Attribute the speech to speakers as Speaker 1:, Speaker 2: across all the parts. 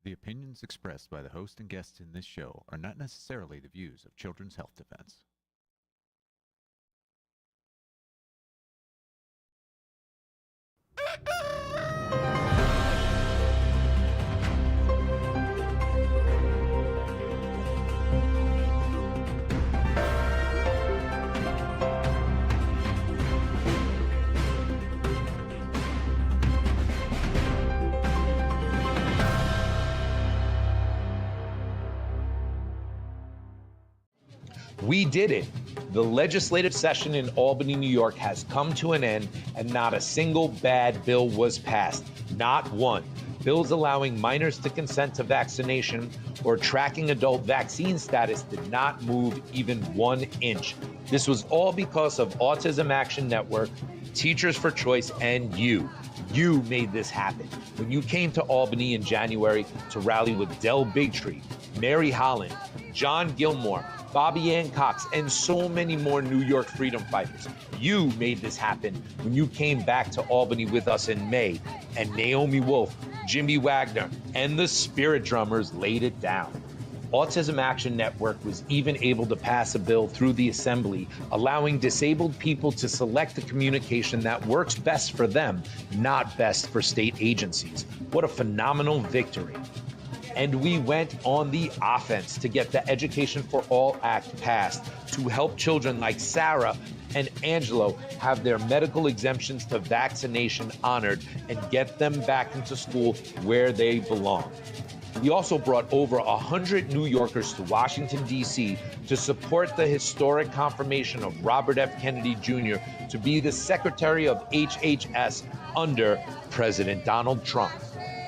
Speaker 1: The opinions expressed by the host and guests in this show are not necessarily the views of Children's Health Defense.
Speaker 2: We did it. The legislative session in Albany, New York has come to an end, and not a single bad bill was passed. Not one. Bills allowing minors to consent to vaccination or tracking adult vaccine status did not move even 1 inch. This was all because of Autism Action Network, Teachers for Choice, and you. You made this happen. When you came to Albany in January to rally with Del Bigtree, Mary Holland, John Gilmore, Bobby Ann Cox, and so many more New York freedom fighters. You made this happen when you came back to Albany with us in May, and Naomi Wolf, Jimmy Wagner, and the Spirit Drummers laid it down. Autism Action Network was even able to pass a bill through the Assembly, allowing disabled people to select the communication that works best for them, not best for state agencies. What a phenomenal victory. And we went on the offense to get the Education for All Act passed to help children like Sarah and Angelo have their medical exemptions to vaccination honored and get them back into school where they belong. We also brought over 100 New Yorkers to Washington, D.C. to support the historic confirmation of Robert F. Kennedy Jr. to be the Secretary of HHS under President Donald Trump.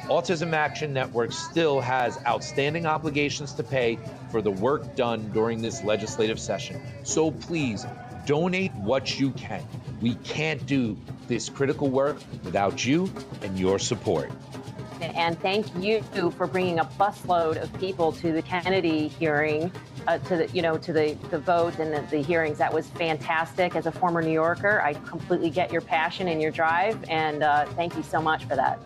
Speaker 2: Autism Action Network still has outstanding obligations to pay for the work done during this legislative session. So please, donate what you can. We can't do this critical work without you and your support.
Speaker 3: And thank you for bringing a busload of people to the Kennedy hearing, to the vote and the hearings. That was fantastic. As a former New Yorker, I completely get your passion and your drive, and thank you so much for that.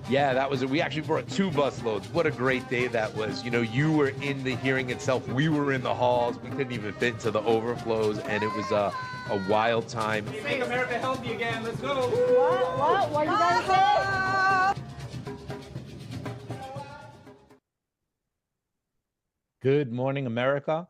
Speaker 2: Yeah, that was it. We actually brought 2 busloads. What a great day that was. You know, you were in the hearing itself. We were in the halls. We couldn't even fit into the overflows, and it was a wild time.
Speaker 4: Make America healthy again. Let's go.
Speaker 3: What you guys say?
Speaker 2: Good morning, America.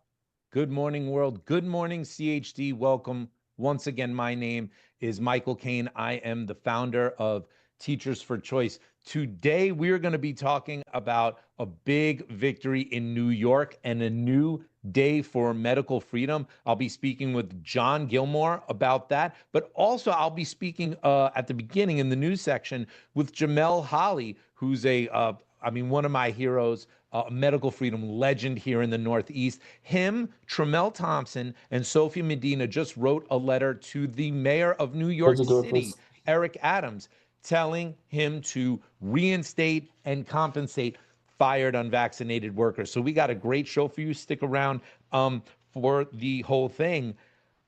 Speaker 2: Good morning, world. Good morning, CHD. Welcome. Once again, my name is Michael Kane. I am the founder of Teachers for Choice. Today, we're going to be talking about a big victory in New York and a new day for medical freedom. I'll be speaking with John Gilmore about that, but also I'll be speaking at the beginning in the news section with Jamel Holly, who's one of my heroes, medical freedom legend here in the Northeast. Him, Tremel Thompson, and Sophie Medina just wrote a letter to the mayor of New York City, Eric Adams, telling him to reinstate and compensate fired unvaccinated workers. So we got a great show for you. Stick around for the whole thing.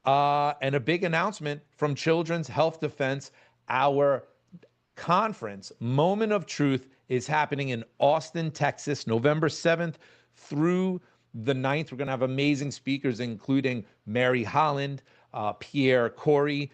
Speaker 2: And a big announcement from Children's Health Defense. Our conference, Moment of Truth, is happening in Austin, Texas, November 7th through the 9th. We're going to have amazing speakers, including Mary Holland, Pierre Corey,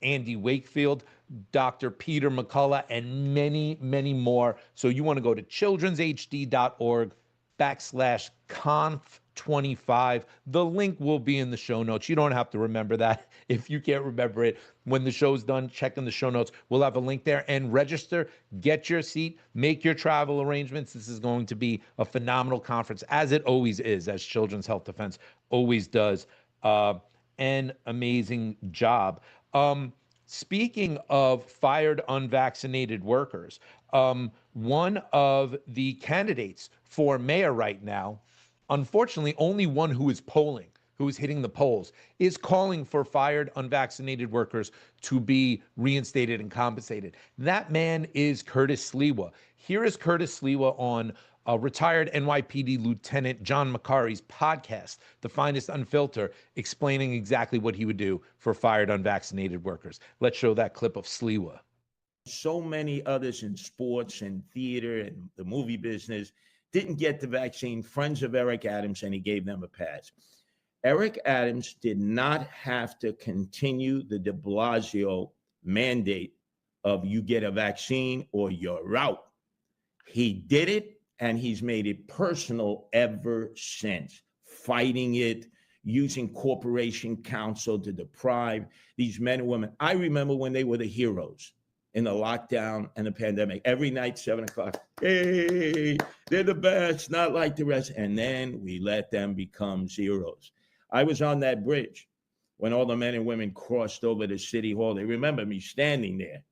Speaker 2: Andy Wakefield, Dr. Peter McCullough, and many, many more. So you want to go to childrenshd.org/conf25. The link will be in the show notes. You don't have to remember that. If you can't remember it, when the show's done, check in the show notes. We'll have a link there, and register, get your seat, make your travel arrangements. This is going to be a phenomenal conference, as it always is, as Children's Health Defense always does an amazing job. Speaking of fired unvaccinated workers, one of the candidates for mayor right now, unfortunately, only one who is polling, who is hitting the polls, is calling for fired unvaccinated workers to be reinstated and compensated. That man is Curtis Sliwa. Here is Curtis Sliwa on retired NYPD Lieutenant John McCarty's podcast, The Finest Unfiltered, explaining exactly what he would do for fired unvaccinated workers. Let's show that clip of Sliwa.
Speaker 5: So many others in sports and theater and the movie business didn't get the vaccine, friends of Eric Adams, and he gave them a pass. Eric Adams did not have to continue the de Blasio mandate of you get a vaccine or you're out. He did it, and he's made it personal ever since, fighting it, using corporation counsel to deprive these men and women. I remember when they were the heroes in the lockdown and the pandemic. Every night, 7:00, hey, they're the best, not like the rest. And then we let them become zeros. I was on that bridge when all the men and women crossed over to City Hall. They remember me standing there,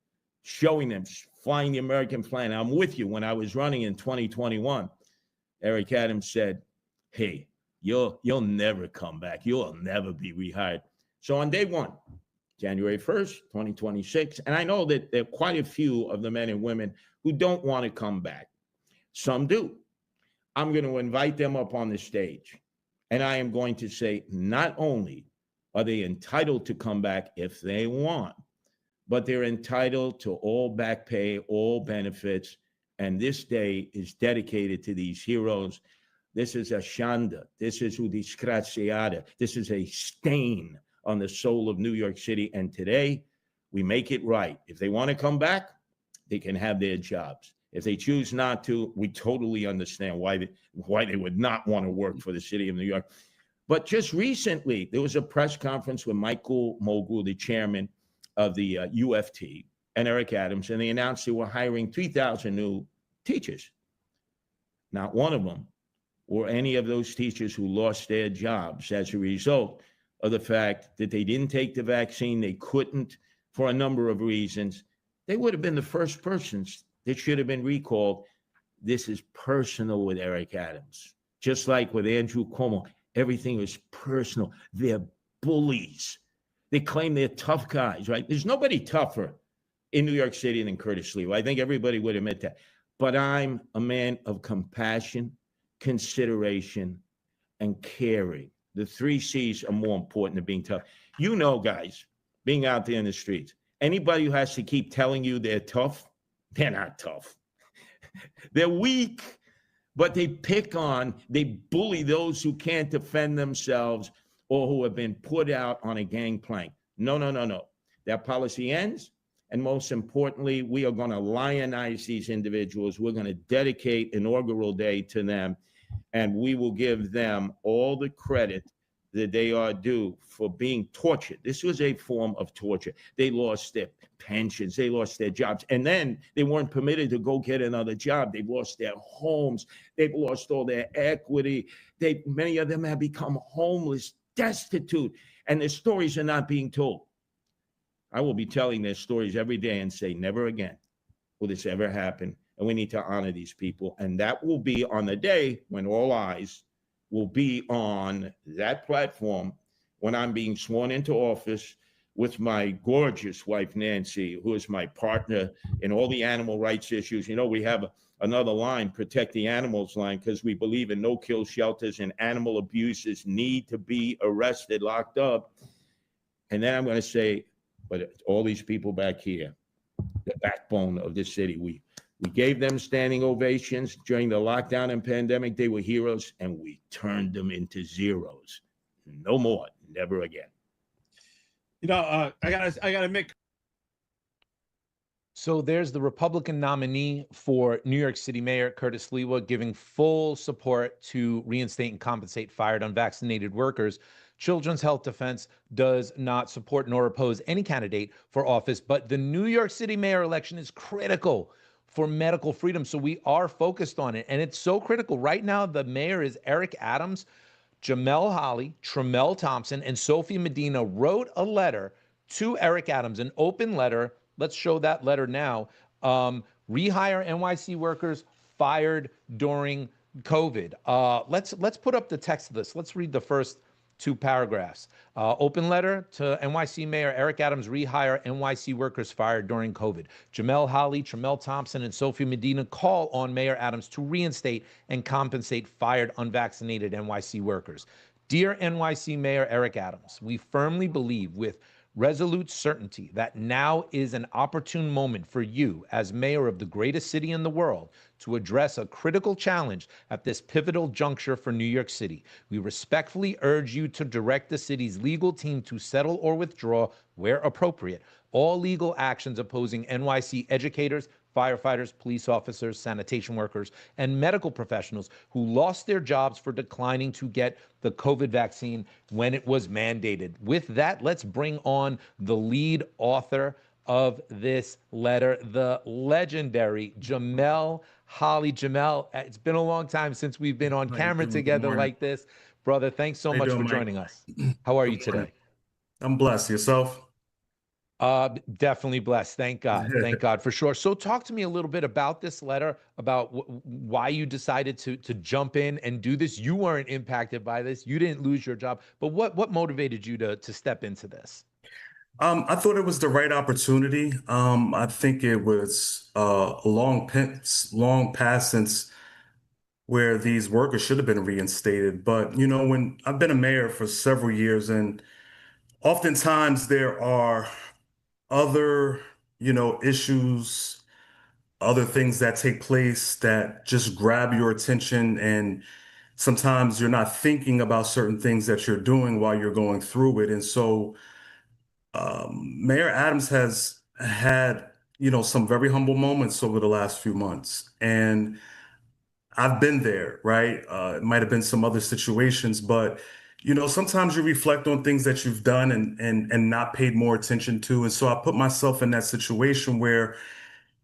Speaker 5: showing them, flying the American flag. I'm with you. When I was running in 2021, Eric Adams said, hey, you'll never come back. You'll never be rehired. So on day one, January 1st, 2026, and I know that there are quite a few of the men and women who don't want to come back. Some do. I'm going to invite them up on the stage, and I am going to say, not only are they entitled to come back if they want, but they're entitled to all back pay, all benefits, and this day is dedicated to these heroes. This is a shanda. This is a disgraziata. This is a stain on the soul of New York City. And today, we make it right. If they want to come back, they can have their jobs. If they choose not to, we totally understand why they would not want to work for the city of New York. But just recently, there was a press conference with Michael Mogul, the chairman of the UFT, and Eric Adams, and they announced they were hiring 3,000 new teachers. Not one of them were any of those teachers who lost their jobs as a result of the fact that they didn't take the vaccine. They couldn't for a number of reasons. They would have been the first persons that should have been recalled. This is personal with Eric Adams. Just like with Andrew Cuomo, everything is personal. They're bullies. They claim they're tough guys, right? There's nobody tougher in New York City than Curtis Lee. I think everybody would admit that. But I'm a man of compassion, consideration, and caring. The 3 C's are more important than being tough. You know, guys, being out there in the streets, anybody who has to keep telling you they're tough, they're not tough. They're weak, but they bully those who can't defend themselves or who have been put out on a gangplank. No. That policy ends. And most importantly, we are going to lionize these individuals. We're going to dedicate inaugural day to them. And we will give them all the credit that they are due for being tortured. This was a form of torture. They lost their pensions. They lost their jobs. And then they weren't permitted to go get another job. They've lost their homes. They've lost all their equity. Many of them have become homeless, destitute, and their stories are not being told. I will be telling their stories every day and say, never again will this ever happen. And we need to honor these people. And that will be on the day when all eyes will be on that platform when I'm being sworn into office with my gorgeous wife, Nancy, who is my partner in all the animal rights issues. You know, we have another line, Protect the Animals line, because we believe in no-kill shelters and animal abusers need to be arrested, locked up. And then I'm going to say, but all these people back here, the backbone of this city, we gave them standing ovations during the lockdown and pandemic. They were heroes, and we turned them into zeros. No more, never again.
Speaker 4: You know, I gotta make.
Speaker 2: So there's the Republican nominee for New York City Mayor, Curtis Lewa, giving full support to reinstate and compensate fired unvaccinated workers. Children's Health Defense does not support nor oppose any candidate for office, but the New York City mayor election is critical for medical freedom. So we are focused on it. And it's so critical. Right now, the mayor is Eric Adams. Jamel Holly, Tremel Thompson, and Sophie Medina wrote a letter to Eric Adams, an open letter. Let's show that letter now. Rehire NYC workers fired during COVID. Let's put up the text of this. Let's read the first 2 paragraphs. Open letter to NYC Mayor Eric Adams, rehire NYC workers fired during COVID. Jamel Holly, Tremel Thompson, and Sophie Medina call on Mayor Adams to reinstate and compensate fired unvaccinated NYC workers. Dear NYC Mayor Eric Adams, we firmly believe with resolute certainty that now is an opportune moment for you, as mayor of the greatest city in the world, to address a critical challenge at this pivotal juncture for New York City. We respectfully urge you to direct the city's legal team to settle or withdraw, where appropriate, all legal actions opposing NYC educators, firefighters, police officers, sanitation workers, and medical professionals who lost their jobs for declining to get the COVID vaccine when it was mandated. With that, let's bring on the lead author of this letter, the legendary Jamel Holly. Jamel, it's been a long time since we've been on
Speaker 6: How you
Speaker 2: camera
Speaker 6: doing? Good
Speaker 2: together
Speaker 6: morning.
Speaker 2: like this. Brother, thanks so
Speaker 6: How you
Speaker 2: much
Speaker 6: doing,
Speaker 2: for
Speaker 6: Mike?
Speaker 2: joining us. How are you
Speaker 6: Good morning.
Speaker 2: today?
Speaker 6: I'm blessed. Yourself?
Speaker 2: Definitely blessed. Thank God. Thank God for sure. So talk to me a little bit about this letter, about why you decided to jump in and do this. You weren't impacted by this. You didn't lose your job, but what motivated you to step into this?
Speaker 6: I thought it was the right opportunity. I think it was long past since where these workers should have been reinstated. But when I've been a mayor for several years, and oftentimes there are other, issues, other things that take place that just grab your attention, and sometimes you're not thinking about certain things that you're doing while you're going through it. And so Mayor Adams has had, some very humble moments over the last few months. And I've been there, right? It might have been some other situations, but sometimes you reflect on things that you've done and not paid more attention to. And so I put myself in that situation where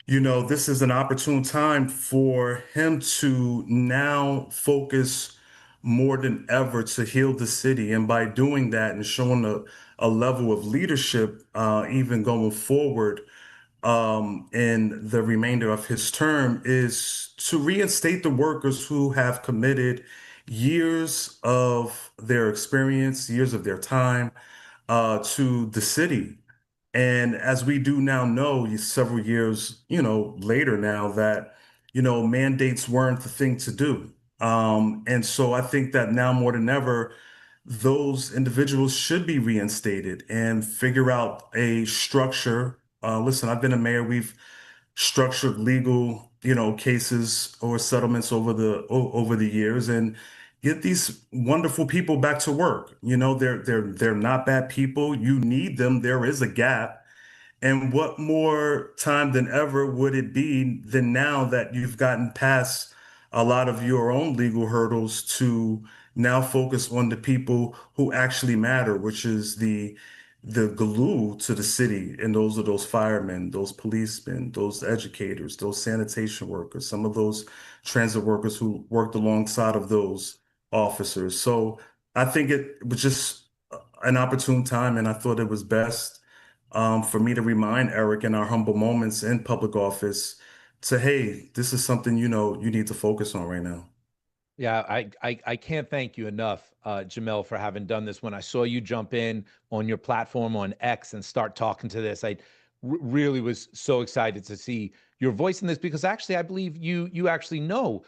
Speaker 6: this is an opportune time for him to now focus more than ever to heal the city. And by doing that and showing a level of leadership, even going forward in the remainder of his term, is to reinstate the workers who have committed years of their experience, years of their time to the city. And as we do now know, several years, later now, that, mandates weren't the thing to do. And so I think that now more than ever, those individuals should be reinstated and figure out a structure. Listen, I've been a mayor. We've structured legal, cases or settlements over the years, and get these wonderful people back to work. They're not bad people. You need them. There is a gap. And what more time than ever would it be than now that you've gotten past a lot of your own legal hurdles to now focus on the people who actually matter, which is the glue to the city. And those are those firemen, those policemen, those educators, those sanitation workers, some of those transit workers who worked alongside of those officers. So I think it was just an opportune time, and I thought it was best for me to remind Eric in our humble moments in public office to, hey, this is something you need to focus on right now.
Speaker 2: Yeah, I can't thank you enough, Jamel, for having done this. When I saw you jump in on your platform on X and start talking to this, I really was so excited to see your voice in this, because actually I believe you actually know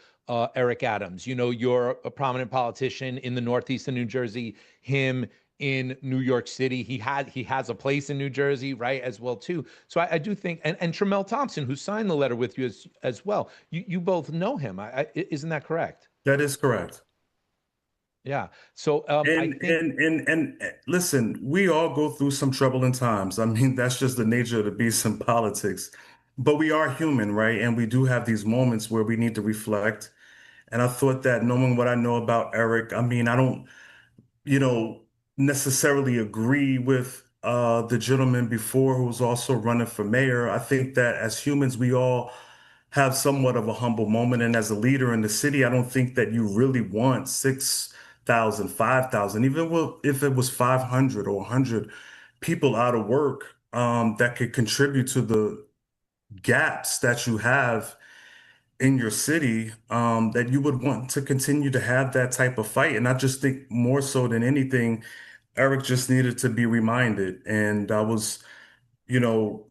Speaker 2: Eric Adams. You're a prominent politician in the Northeast of New Jersey. Him in New York City. He has a place in New Jersey, right, as well too. So I do think, and Tremel Thompson, who signed the letter with you as well. You both know him. Isn't that correct?
Speaker 6: That is correct.
Speaker 2: Yeah. So I
Speaker 6: And
Speaker 2: think,
Speaker 6: listen, we all go through some troubling times. I mean, that's just the nature of the beast in politics. But we are human, right? And we do have these moments where we need to reflect. And I thought that, knowing what I know about Eric, I mean, I don't, you know, necessarily agree with the gentleman before who was also running for mayor. I think that as humans, we all have somewhat of a humble moment. And as a leader in the city, I don't think that you really want 6,000, 5,000, if it was 500 or 100 people out of work that could contribute to the gaps that you have in your city, that you would want to continue to have that type of fight. And I just think more so than anything, Eric just needed to be reminded. And I was, you know,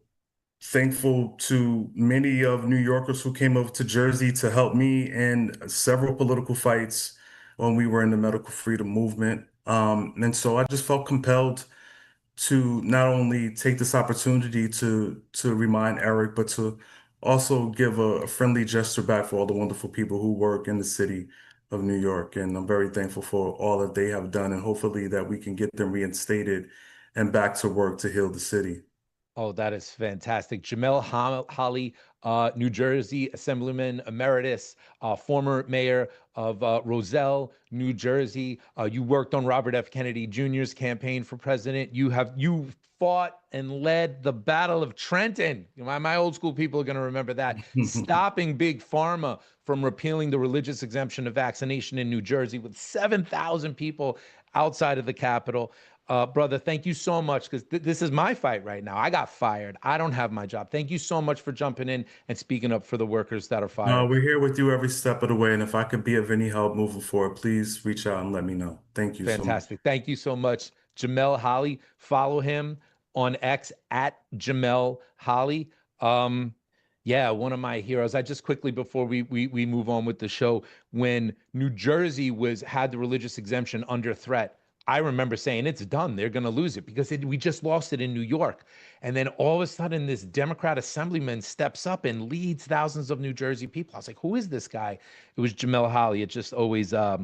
Speaker 6: thankful to many of New Yorkers who came over to Jersey to help me in several political fights when we were in the medical freedom movement. And so I just felt compelled to not only take this opportunity to remind Eric, but to also give a friendly gesture back for all the wonderful people who work in the city of New York. And I'm very thankful for all that they have done, and hopefully that we can get them reinstated and back to work to heal the city.
Speaker 2: Oh, that is fantastic. Holly, New Jersey Assemblyman Emeritus, former mayor of Roselle, New Jersey. You worked on Robert F. Kennedy Jr.'s campaign for president. You fought and led the Battle of Trenton. My old school people are going to remember that. Stopping Big Pharma from repealing the religious exemption of vaccination in New Jersey with 7,000 people outside of the Capitol. Brother, thank you so much, because this is my fight right now. I got fired. I don't have my job. Thank you so much for jumping in and speaking up for the workers that are fired.
Speaker 6: We're here with you every step of the way, and if I could be of any help moving forward, please reach out and let me know. Thank you so much.
Speaker 2: Fantastic. Thank you so much, Jamel Holly. Follow him on X at Jamel Holly. Yeah, one of my heroes. I just quickly, before we move on with the show, when New Jersey had the religious exemption under threat, I remember saying, it's done. They're going to lose it, because we just lost it in New York. And then all of a sudden, this Democrat assemblyman steps up and leads thousands of New Jersey people. I was like, who is this guy? It was Jamel Holly. It just always, I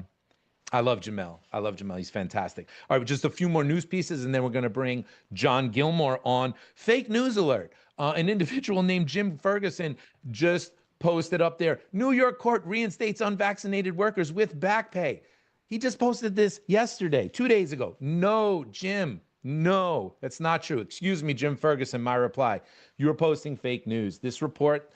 Speaker 2: love Jamel. I love Jamel. He's fantastic. All right, just a few more news pieces, and then we're going to bring John Gilmore on. Fake news alert. An individual named Jim Ferguson just posted up there, New York court reinstates unvaccinated workers with back pay. He just posted this yesterday, 2 days ago. No, Jim, no, that's not true. Excuse me, Jim Ferguson, my reply. You're posting fake news. This report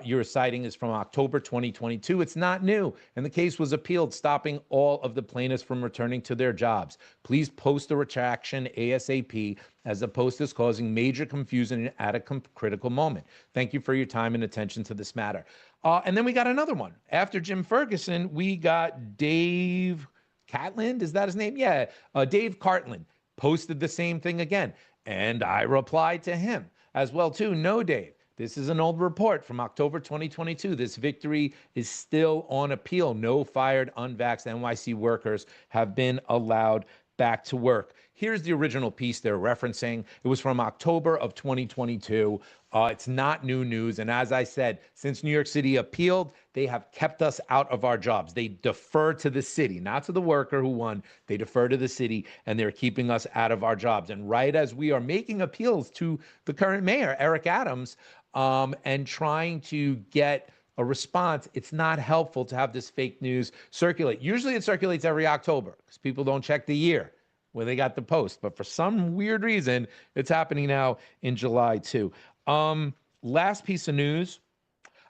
Speaker 2: you're citing is from October 2022. It's not new, and the case was appealed, stopping all of the plaintiffs from returning to their jobs. Please post the retraction ASAP, as the post is causing major confusion at a critical moment. Thank you for your time and attention to this matter. And then we got another one. After Jim Ferguson, we got Dave Catlin. Is that his name? Yeah. Dave Cartland posted the same thing again. And I replied to him as well, too. No, Dave. This is an old report from October 2022. This victory is still on appeal. No fired unvaxxed NYC workers have been allowed back to work. Here's the original piece they're referencing. It was from October of 2022. It's not new news. And as I said, since New York City appealed, they have kept us out of our jobs. They defer to the city, not to the worker who won. They defer to the city, and they're keeping us out of our jobs. And right as we are making appeals to the current mayor, Eric Adams, and trying to get a response, it's not helpful to have this fake news circulate. Usually it circulates every October because people don't check the year when they got the post. But for some weird reason, it's happening now in July too. Last piece of news.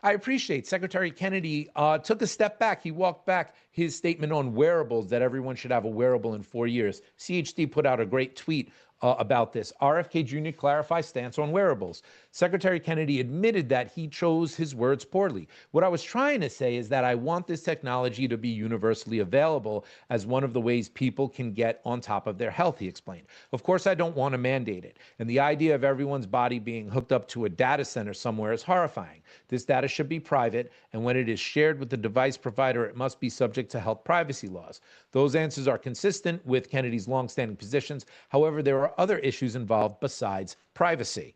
Speaker 2: I appreciate Secretary Kennedy took a step back. He walked back his statement on wearables, that everyone should have a wearable in 4 years. CHD put out a great tweet about this. RFK Jr. clarifies stance on wearables. Secretary Kennedy admitted that he chose his words poorly. What I was trying to say is that I want this technology to be universally available as one of the ways people can get on top of their health, he explained. Of course, I don't want to mandate it. And the idea of everyone's body being hooked up to a data center somewhere is horrifying. This data should be private, and when it is shared with the device provider, it must be subject to health privacy laws. Those answers are consistent with Kennedy's longstanding positions. However, there are other issues involved besides privacy.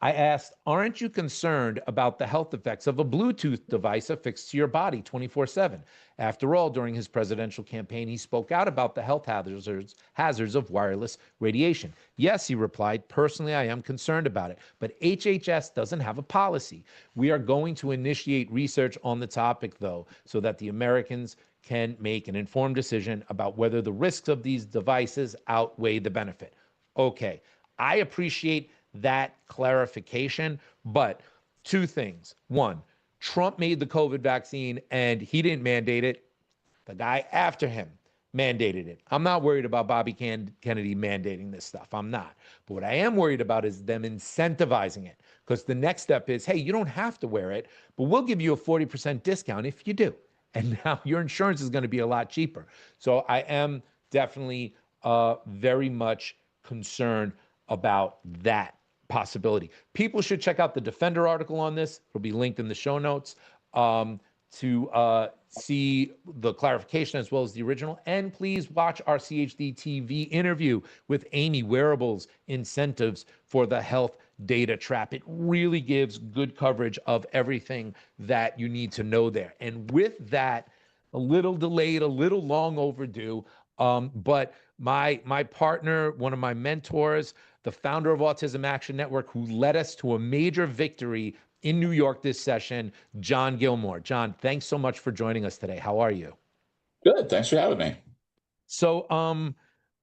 Speaker 2: I asked, aren't you concerned about the health effects of a Bluetooth device affixed to your body 24/7? After all, during his presidential campaign, he spoke out about the health hazards of wireless radiation. Yes, he replied, personally, I am concerned about it, but HHS doesn't have a policy. We are going to initiate research on the topic, though, so that the Americans can make an informed decision about whether the risks of these devices outweigh the benefit. Okay, I appreciate that clarification, but two things. One, Trump made the COVID vaccine and he didn't mandate it. The guy after him mandated it. I'm not worried about Bobby Kennedy mandating this stuff. I'm not. But what I am worried about is them incentivizing it, because the next step is, hey, you don't have to wear it, but we'll give you a 40% discount if you do. And now your insurance is going to be a lot cheaper. So I am definitely very much concerned about that possibility. People should check out the Defender article on this. It'll be linked in the show notes. to see the clarification as well as the original. And please watch our CHD TV interview with Amy, Wearables Incentives for the Health Data Trap. It really gives good coverage of everything that you need to know there. And with that, a little delayed, a little long overdue, but my partner, one of my mentors, the founder of Autism Action Network, who led us to a major victory in New York this session, John Gilmore. John, thanks so much for joining us today. How are you?
Speaker 7: Good. Thanks for having me.
Speaker 2: So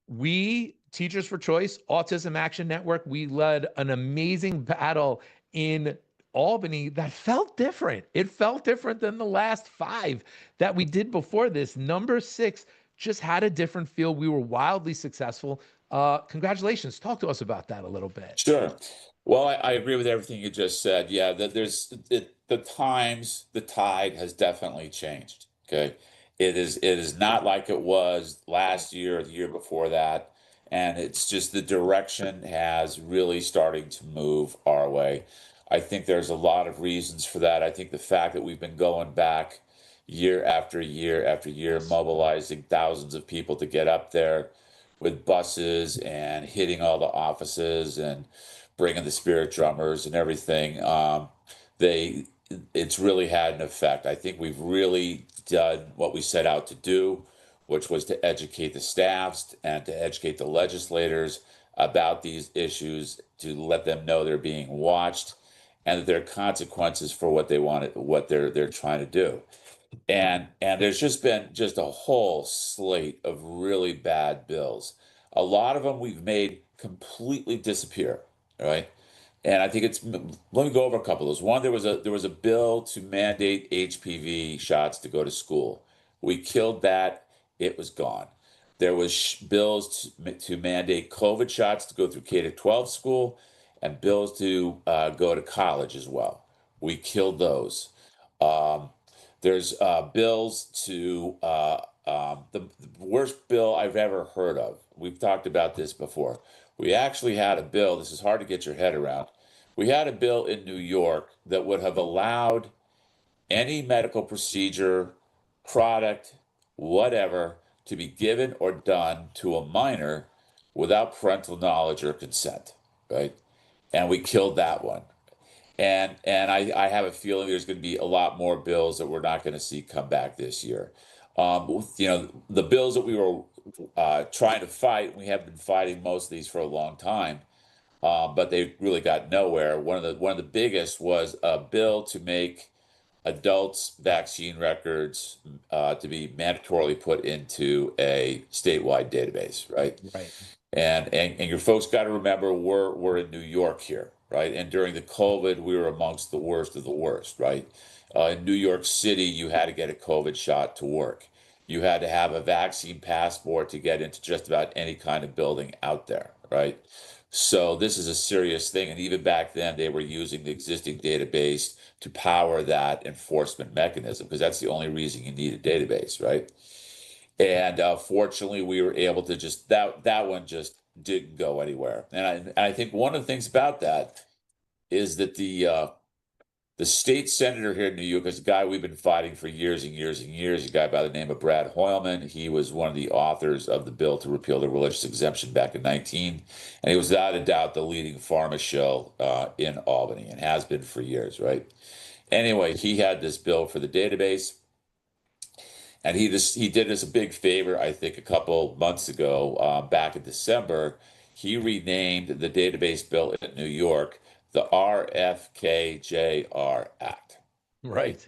Speaker 2: we, Teachers for Choice, Autism Action Network, we led an amazing battle in Albany that felt different. It felt different than the last 5 that we did before this. Number 6 just had a different feel. We were wildly successful. Congratulations. Talk to us about that a little bit.
Speaker 7: Sure. Well, I agree with everything you just said. Yeah, that the tide has definitely changed. Okay. It is not like it was last year or the year before that. And it's just the direction has really starting to move our way. I think there's a lot of reasons for that. I think the fact that we've been going back year after year after year, mobilizing thousands of people to get up there with buses and hitting all the offices and bringing the spirit drummers and everything. It's really had an effect. I think we've really done what we set out to do, which was to educate the staffs and to educate the legislators about these issues, to let them know they're being watched and that there are consequences for what they want, what they're trying to do. And there's just been just a whole slate of really bad bills. A lot of them we've made completely disappear, right? And I think let me go over a couple of those. One, there was a bill to mandate HPV shots to go to school. We killed that. It was gone. There was bills to mandate COVID shots to go through K to 12 school, and bills to go to college as well. We killed those. There's bills to the worst bill I've ever heard of. We've talked about this before. We actually had a bill. This is hard to get your head around. We had a bill in New York that would have allowed any medical procedure, product, whatever, to be given or done to a minor without parental knowledge or consent, right? And we killed that one. And I have a feeling there's going to be a lot more bills that we're not going to see come back this year. The bills that we were trying to fight, we have been fighting most of these for a long time, but they really got nowhere. One of the biggest was a bill to make adults' vaccine records to be mandatorily put into a statewide database, right?
Speaker 2: Right.
Speaker 7: And your folks got to remember we're in New York here, right? And during the COVID, we were amongst the worst of the worst, right? In New York City, you had to get a COVID shot to work. You had to have a vaccine passport to get into just about any kind of building out there, right? So this is a serious thing. And even back then, they were using the existing database to power that enforcement mechanism, because that's the only reason you need a database, right? And fortunately, we were able to just that one just didn't go anywhere. And I think one of the things about that is that the state senator here in New York is a guy we've been fighting for years and years and years. A guy by the name of Brad Hoylman. He was one of the authors of the bill to repeal the religious exemption back in 19, and he was without a doubt the leading pharma show in Albany, and has been for years, right? Anyway, he had this bill for the database. And he did us a big favor, I think, a couple months ago, back in December. He renamed the database bill in New York the RFKJR Act.
Speaker 2: Right.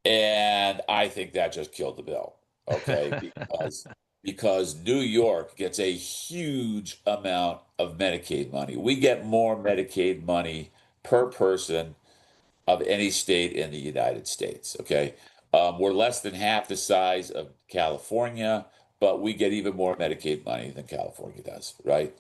Speaker 7: And I think that just killed the bill, okay? because New York gets a huge amount of Medicaid money. We get more Medicaid money per person of any state in the United States, okay? We're less than half the size of California, but we get even more Medicaid money than California does, right?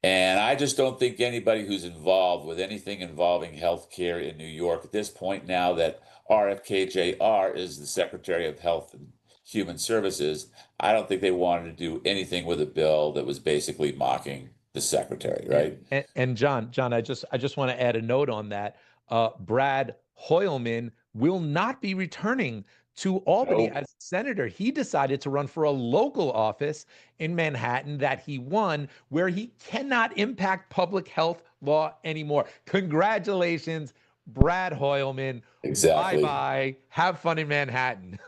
Speaker 7: And I just don't think anybody who's involved with anything involving healthcare in New York at this point, now that RFKJR is the Secretary of Health and Human Services, I don't think they wanted to do anything with a bill that was basically mocking the secretary, right?
Speaker 2: And John, I just want to add a note on that. Brad Hoylman will not be returning to Albany
Speaker 7: No.
Speaker 2: as senator. He decided to run for a local office in Manhattan that he won, where he cannot impact public health law anymore. Congratulations, Brad Hoylman.
Speaker 7: Exactly.
Speaker 2: Bye-bye. Have fun in Manhattan.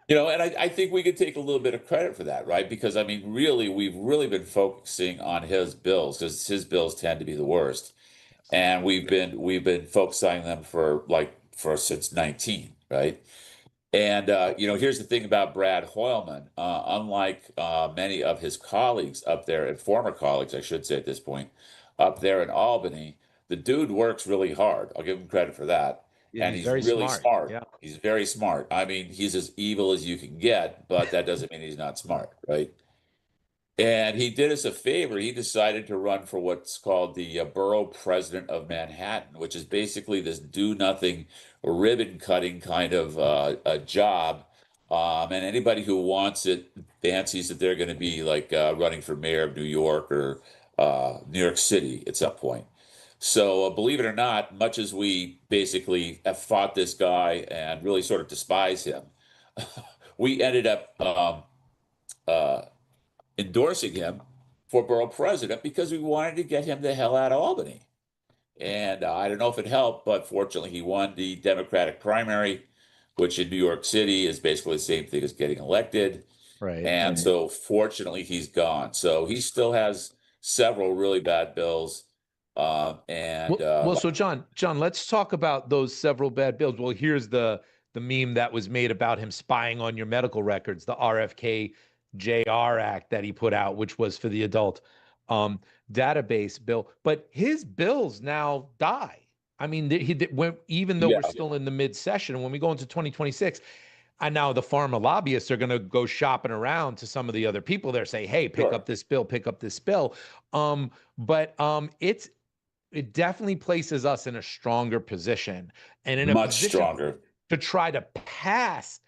Speaker 7: And I think we could take a little bit of credit for that, right? Because I mean, really, we've really been focusing on his bills because his bills tend to be the worst. And we've been focusing on them for since 19, right? And here's the thing about Brad Hoylman. Unlike many of his colleagues up there, and former colleagues, I should say at this point, up there in Albany, the dude works really hard. I'll give him credit for that.
Speaker 2: Yeah,
Speaker 7: And
Speaker 2: he's
Speaker 7: he's
Speaker 2: very
Speaker 7: really
Speaker 2: smart.
Speaker 7: smart.
Speaker 2: Yeah.
Speaker 7: He's very smart. I mean, he's as evil as you can get, but that doesn't mean he's not smart, right? And he did us a favor. He decided to run for what's called the borough president of Manhattan, which is basically this do-nothing, ribbon cutting kind of a job. And anybody who wants it fancies that they're going to be like running for mayor of New York or New York City at some point. So believe it or not, much as we basically have fought this guy and really sort of despise him, we ended up uh, endorsing him for borough president because we wanted to get him the hell out of Albany. And I don't know if it helped, but fortunately, he won the Democratic primary, which in New York City is basically the same thing as getting elected.
Speaker 2: Right.
Speaker 7: And so, fortunately, he's gone. So he still has several really bad bills.
Speaker 2: So John, let's talk about those several bad bills. Well, here's the meme that was made about him spying on your medical records, the RFK JR Act that he put out, which was for the adult database bill. But his bills now die. I mean, even though we're still in the mid-session, when we go into 2026, and now the pharma lobbyists are going to go shopping around to some of the other people there, say, "Hey, pick up this bill, pick up this bill." It definitely places us in a stronger position and in a
Speaker 7: much
Speaker 2: position
Speaker 7: stronger
Speaker 2: to try to pass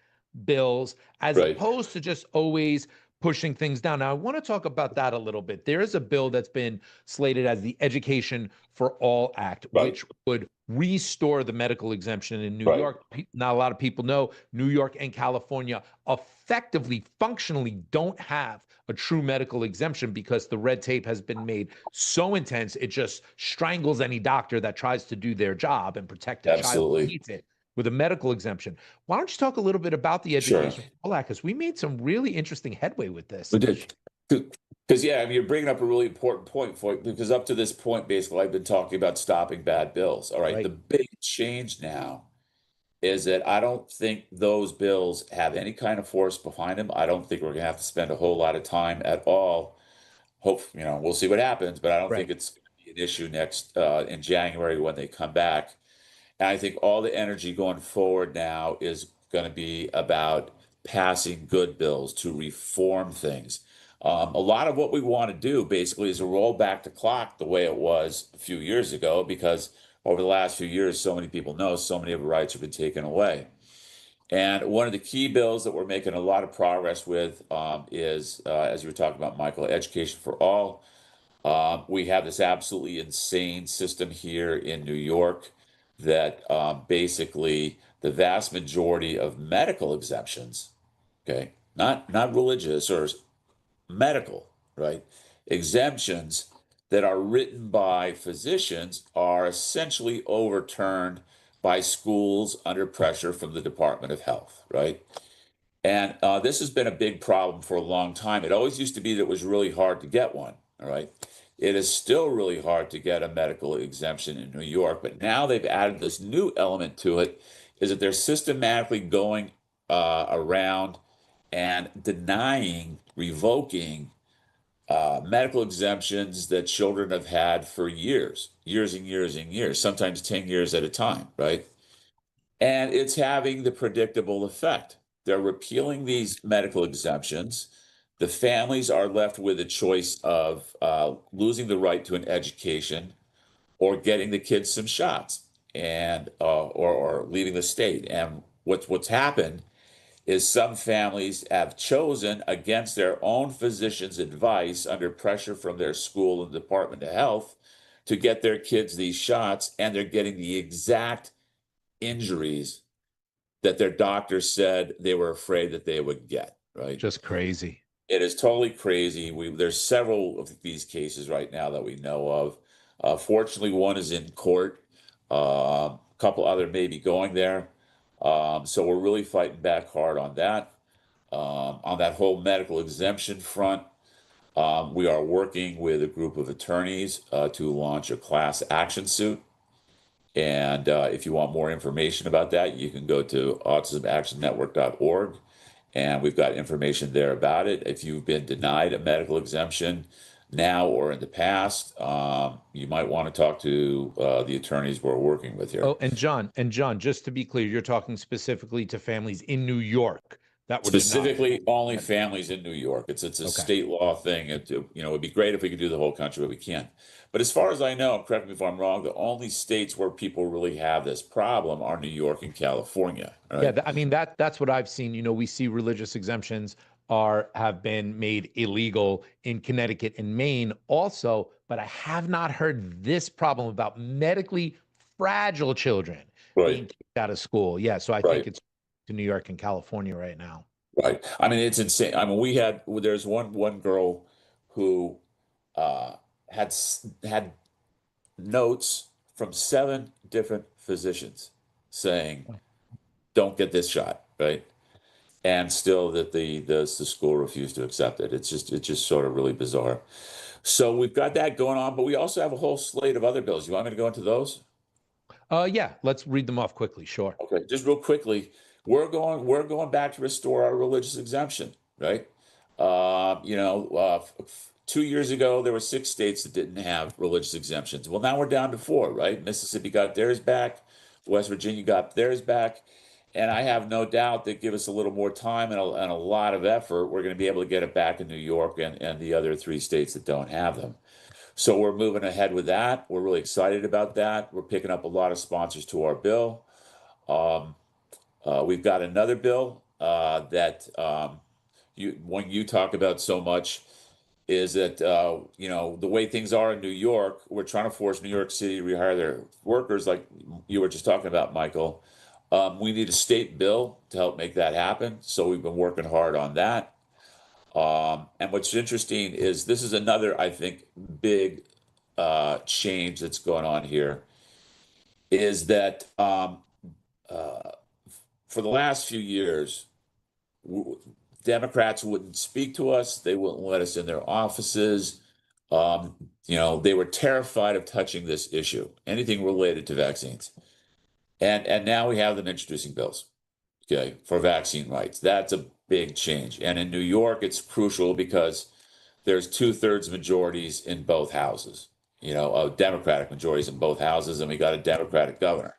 Speaker 2: bills as opposed to just always pushing things down. Now, I want to talk about that a little bit. There is a bill that's been slated as the Education for All Act, which would restore the medical exemption in New York. Not a lot of people know New York and California effectively, functionally don't have a true medical exemption because the red tape has been made so intense, it just strangles any doctor that tries to do their job and protect a child who needs it with a medical exemption. Why don't you talk a little bit about the Education for All Act? Because we made some really interesting headway with this.
Speaker 7: We did. Because, I mean, you're bringing up a really important point for it, because up to this point, basically, I've been talking about stopping bad bills. All right. The big change now is that I don't think those bills have any kind of force behind them. I don't think we're going to have to spend a whole lot of time at all. We'll see what happens, but I don't think it's going to be an issue next in January when they come back. And I think all the energy going forward now is going to be about passing good bills to reform things. A lot of what we want to do basically is to roll back the clock the way it was a few years ago, because over the last few years, so many people know so many of the rights have been taken away. And one of the key bills that we're making a lot of progress with is, as you were talking about, Michael, Education for All. We have this absolutely insane system here in New York that basically the vast majority of medical exemptions, okay, not religious or medical, right? Exemptions that are written by physicians are essentially overturned by schools under pressure from the Department of Health, right? And this has been a big problem for a long time. It always used to be that it was really hard to get one, all right? It is still really hard to get a medical exemption in New York, but now they've added this new element to it, is that they're systematically going around and denying, revoking medical exemptions that children have had for years and years and years, sometimes 10 years at a time, right? And it's having the predictable effect. They're repealing these medical exemptions. The families are left with a choice of losing the right to an education or getting the kids some shots and or leaving the state. And what's happened is some families have chosen, against their own physician's advice, under pressure from their school and Department of Health, to get their kids these shots, and they're getting the exact injuries that their doctors said they were afraid that they would get, right?
Speaker 2: Just crazy.
Speaker 7: It is totally crazy. There's several of these cases right now that we know of. Fortunately, one is in court. A couple other may be going there. So we're really fighting back hard on that. On that whole medical exemption front, we are working with a group of attorneys to launch a class action suit. And if you want more information about that, you can go to autismactionnetwork.org. And we've got information there about it. If you've been denied a medical exemption now or in the past, you might want to talk to the attorneys we're working with here.
Speaker 2: Oh, and John, just to be clear, you're talking specifically to families in New York that were
Speaker 7: Specifically,
Speaker 2: denied.
Speaker 7: only families in New York. It's a
Speaker 2: Okay.
Speaker 7: state law thing. It'd be great if we could do the whole country, but we can't. But as far as I know, and correct me if I'm wrong, the only states where people really have this problem are New York and California. Right?
Speaker 2: Yeah, I mean that's what I've seen. We see religious exemptions have been made illegal in Connecticut and Maine also, but I have not heard this problem about medically fragile children being kicked out of school. Yeah, so I think it's to New York and California right now.
Speaker 7: Right. I mean, it's insane. I mean, there's one girl who had notes from 7 different physicians saying, "Don't get this shot," right? And still that the school refused to accept it. It's just sort of really bizarre. So we've got that going on, but we also have a whole slate of other bills. You want me to go into those?
Speaker 2: Yeah, let's read them off quickly. Sure.
Speaker 7: Okay, just real quickly, we're going back to restore our religious exemption, right? 2 years ago, there were 6 states that didn't have religious exemptions. Well, now we're down to 4, right? Mississippi got theirs back. West Virginia got theirs back. And I have no doubt that give us a little more time and a lot of effort, we're going to be able to get it back in New York and the other 3 states that don't have them. So we're moving ahead with that. We're really excited about that. We're picking up a lot of sponsors to our bill. We've got another bill that when you talk about so much is that, the way things are in New York, we're trying to force New York City to rehire their workers like you were just talking about, Michael. We need a state bill to help make that happen. So we've been working hard on that. And what's interesting is this is another, I think, big change that's going on here is that for the last few years, Democrats wouldn't speak to us. They wouldn't let us in their offices. They were terrified of touching this issue, anything related to vaccines. And now we have them introducing bills, okay, for vaccine rights. That's a big change. And in New York, it's crucial because there's 2/3 majorities in both houses, Democratic majorities in both houses, and we got a Democratic governor.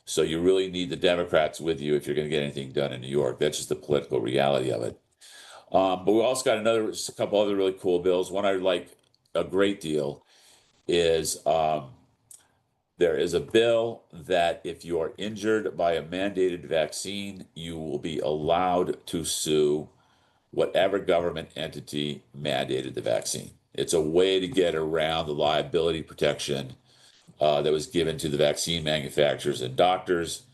Speaker 7: So you really need the Democrats with you if you're going to get anything done in New York. That's just the political reality of it. But we also got a couple other really cool bills. One I like a great deal is there is a bill that if you are injured by a mandated vaccine, you will be allowed to sue whatever government entity mandated the vaccine. It's a way to get around the liability protection that was given to the vaccine manufacturers and doctors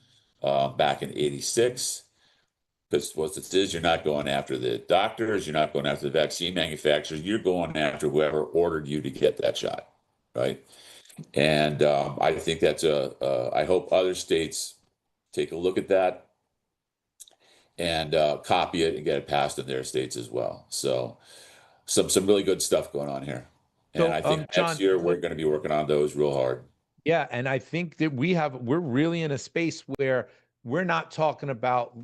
Speaker 7: back in '86. Because what it is, you're not going after the doctors, you're not going after the vaccine manufacturers, you're going after whoever ordered you to get that shot, right? And I think that's I hope other states take a look at that and copy it and get it passed in their states as well. So some really good stuff going on here. And I think
Speaker 2: John,
Speaker 7: next year we're going to be working on those real hard.
Speaker 2: Yeah, and I think that we're really in a space where we're not talking about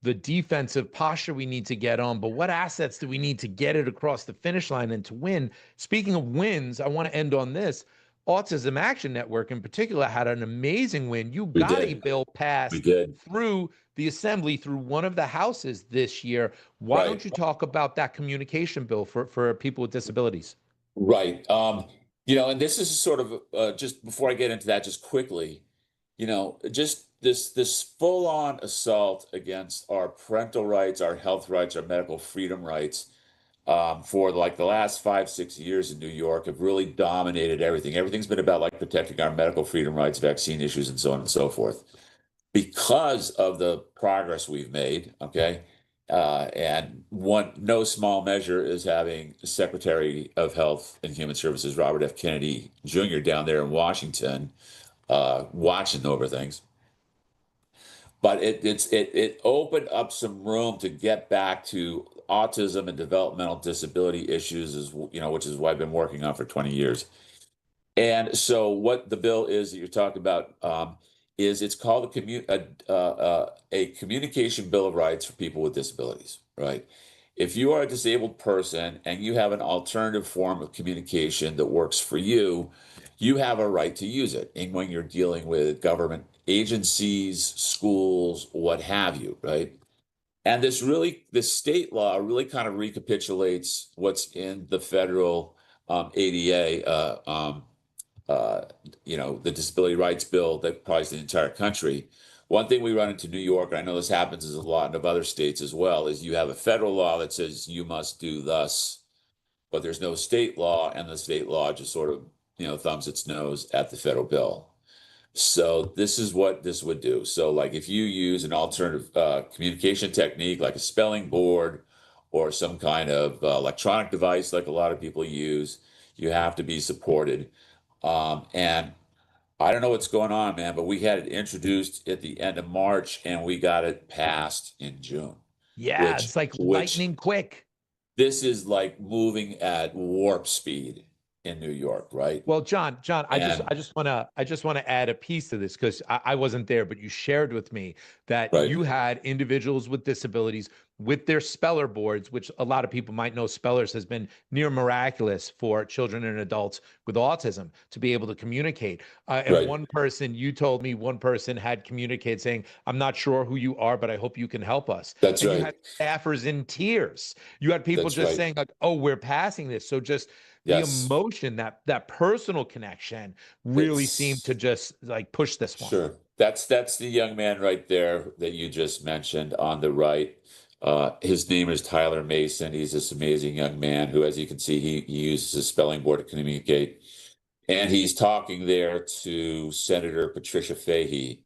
Speaker 2: the defensive posture we need to get on, but what assets do we need to get it across the finish line and to win? Speaking of wins, I want to end on this. Autism Action Network in particular had an amazing win. You got a bill passed through the assembly, through one of the houses this year. Why don't you talk about that communication bill for people with disabilities?
Speaker 7: Right. And this is sort of just before I get into that, just quickly, just this full-on assault against our parental rights, our health rights, our medical freedom rights for like the last 5-6 years in New York have really dominated everything. Everything's been about like protecting our medical freedom rights, vaccine issues, and so on and so forth. because of the progress we've made, okay, and no small measure is having Secretary of Health and Human Services Robert F. Kennedy Jr. down there in Washington, watching over things. But it opened up some room to get back to autism and developmental disability issues, which is what I've been working on for 20 years. And so what the bill is that you're talking about is it's called a communication bill of rights for people with disabilities, right? If you are a disabled person and you have an alternative form of communication that works for you, you have a right to use it. And when you're dealing with government agencies, schools, what have you, right? And this state law really kind of recapitulates what's in the federal ADA, the disability rights bill that applies to the entire country. One thing we run into New York, and I know this happens a lot in other states as well, is you have a federal law that says you must do thus, but there's no state law, and the state law just sort of, thumbs its nose at the federal bill. So this is what this would do. So like if you use an alternative communication technique like a spelling board or some kind of electronic device like a lot of people use, you have to be supported. And I don't know what's going on, man, but we had it introduced at the end of March and we got it passed in June.
Speaker 2: Yeah, it's like lightning quick.
Speaker 7: This is like moving at warp speed in New York, right?
Speaker 2: Well, John, I just want to add a piece to this because I wasn't there, but you shared with me that you had individuals with disabilities with their speller boards, which a lot of people might know spellers has been near miraculous for children and adults with autism to be able to communicate. And one person, you told me one person had communicated saying, I'm not sure who you are, but I hope you can help us.
Speaker 7: That's right.
Speaker 2: You had staffers in tears. You had people saying like, oh, we're passing this. So just the emotion, that personal connection really seemed to just like push this one.
Speaker 7: Sure. That's the young man right there that you just mentioned on the right. His name is Tyler Mason. He's this amazing young man who, as you can see, he uses a spelling board to communicate. And he's talking there to Senator Patricia Fahey,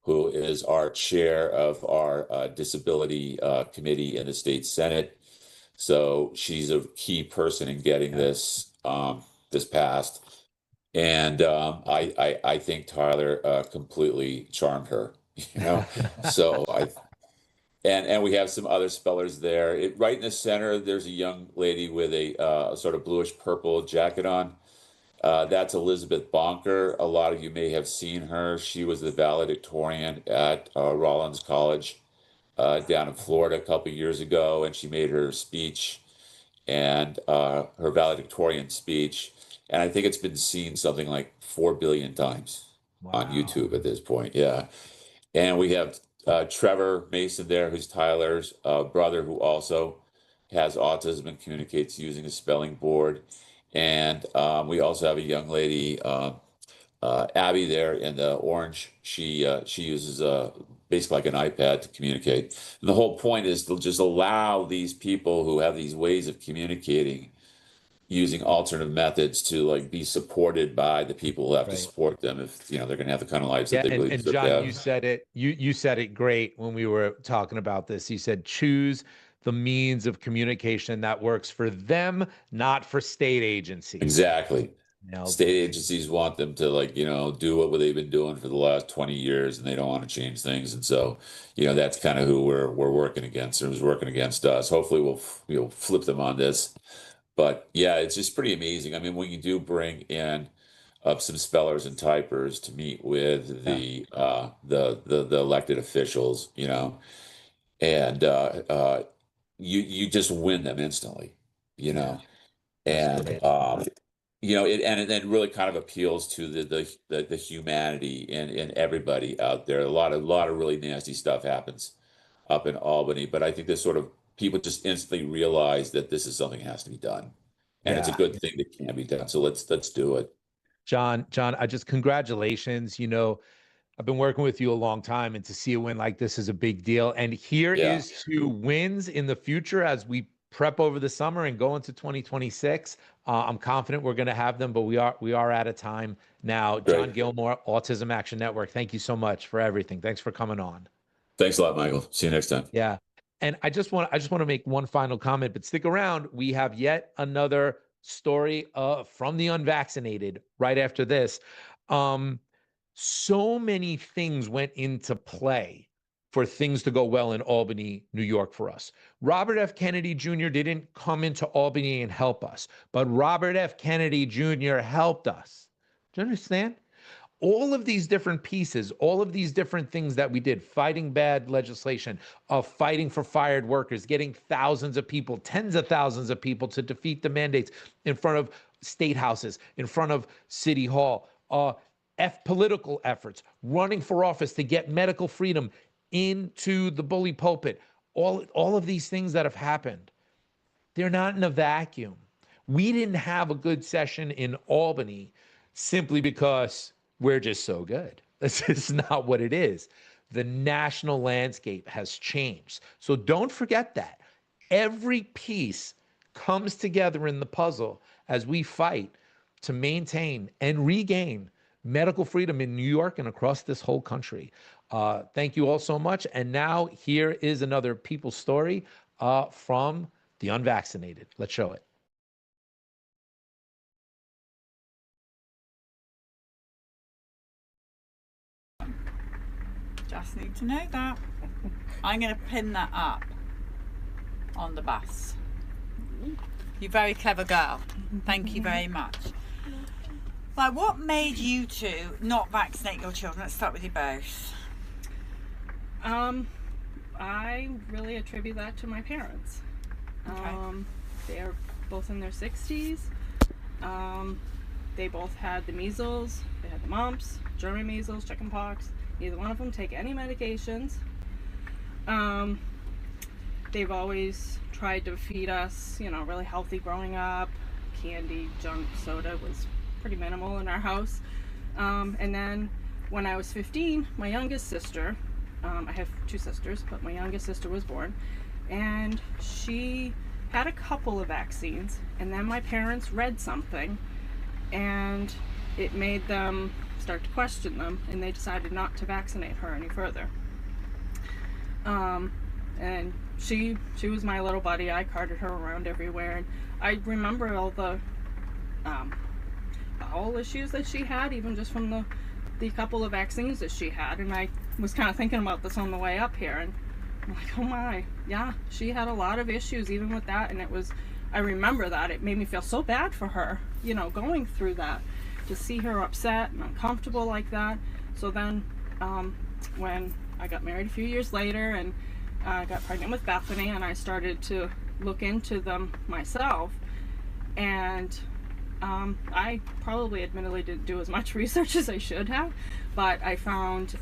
Speaker 7: who is our chair of our disability committee in the state Senate. So she's a key person in getting this passed. And I think Tyler completely charmed her, So and we have some other spellers there. Right in the center, there's a young lady with a sort of bluish purple jacket on. That's Elizabeth Bonker. A lot of you may have seen her. She was the valedictorian at Rollins College down in Florida a couple of years ago, and she made her speech and her valedictorian speech. And I think it's been seen something like 4 billion times on YouTube at this point. Yeah. And we have Trevor Mason there, who's Tyler's brother, who also has autism and communicates using a spelling board. And we also have a young lady, Abby, there in the orange. She uses basically like an iPad to communicate. And the whole point is to just allow these people who have these ways of communicating using alternative methods to like be supported by the people who have to support them if they're going to have the kind of lives that they really deserve to have.
Speaker 2: John, you said it. You said it great when we were talking about this. You said choose the means of communication that works for them, not for state agencies.
Speaker 7: Exactly. State agencies want them to do what they've been doing for the last 20 years, and they don't want to change things. And so, that's kind of who we're working against, or who's working against us. Hopefully we'll flip them on this. But yeah, it's just pretty amazing. I mean, when you do bring in some spellers and typers to meet with the elected officials, and you just win them instantly, and it really kind of appeals to the humanity in everybody out there. A lot of really nasty stuff happens up in Albany, but I think this sort of people just instantly realize that this is something that has to be done, and it's a good thing that can be done. So let's do it.
Speaker 2: John, I just congratulations. I've been working with you a long time, and to see a win like this is a big deal. And here is to wins in the future as we prep over the summer and go into 2026. I'm confident we're going to have them, but we are out of time now. John
Speaker 7: Great.
Speaker 2: Gilmore, Autism Action Network. Thank you so much for everything. Thanks for coming on.
Speaker 7: Thanks a lot, Michael. See you next time.
Speaker 2: Yeah. And I just want to make one final comment, but stick around. We have yet another story from the unvaccinated right after this. So many things went into play for things to go well in Albany, New York for us. Robert F. Kennedy Jr. didn't come into Albany and help us, but Robert F. Kennedy Jr. helped us. Do you understand? All of these different pieces, all of these different things that we did, fighting bad legislation, fighting for fired workers, getting thousands of people, tens of thousands of people to defeat the mandates in front of state houses, in front of City Hall, political efforts, running for office to get medical freedom into the bully pulpit, all of these things that have happened, they're not in a vacuum. We didn't have a good session in Albany simply because we're just so good. This is not what it is. The national landscape has changed. So don't forget that. Every piece comes together in the puzzle as we fight to maintain and regain medical freedom in New York and across this whole country. Thank you all so much. And now here is another people's story from the unvaccinated. Let's show it.
Speaker 8: Just need to know that. I'm going to pin that up on the bus. You're a very clever girl. Thank you very much. Like, what made you two not vaccinate your children? Let's start with you both.
Speaker 9: I really attribute that to my parents.
Speaker 8: Okay.
Speaker 9: They're both in their 60s. They both had the measles, they had the mumps, German measles, chickenpox. Neither one of them take any medications. They've always tried to feed us, really healthy growing up. Candy, junk, soda was pretty minimal in our house. And then when I was 15, my youngest sister, I have two sisters, but my youngest sister was born, and she had a couple of vaccines, and then my parents read something, and it made them start to question them, and they decided not to vaccinate her any further. And she was my little buddy. I carted her around everywhere, and I remember all the bowel issues that she had, even just from the couple of vaccines that she had. And I was kind of thinking about this on the way up here, and I'm like, oh my, yeah, she had a lot of issues even with that. And I remember that it made me feel so bad for her, going through that, to see her upset and uncomfortable like that. So then when I got married a few years later, and I got pregnant with Bethany, and I started to look into them myself, and I probably admittedly didn't do as much research as I should have, but I found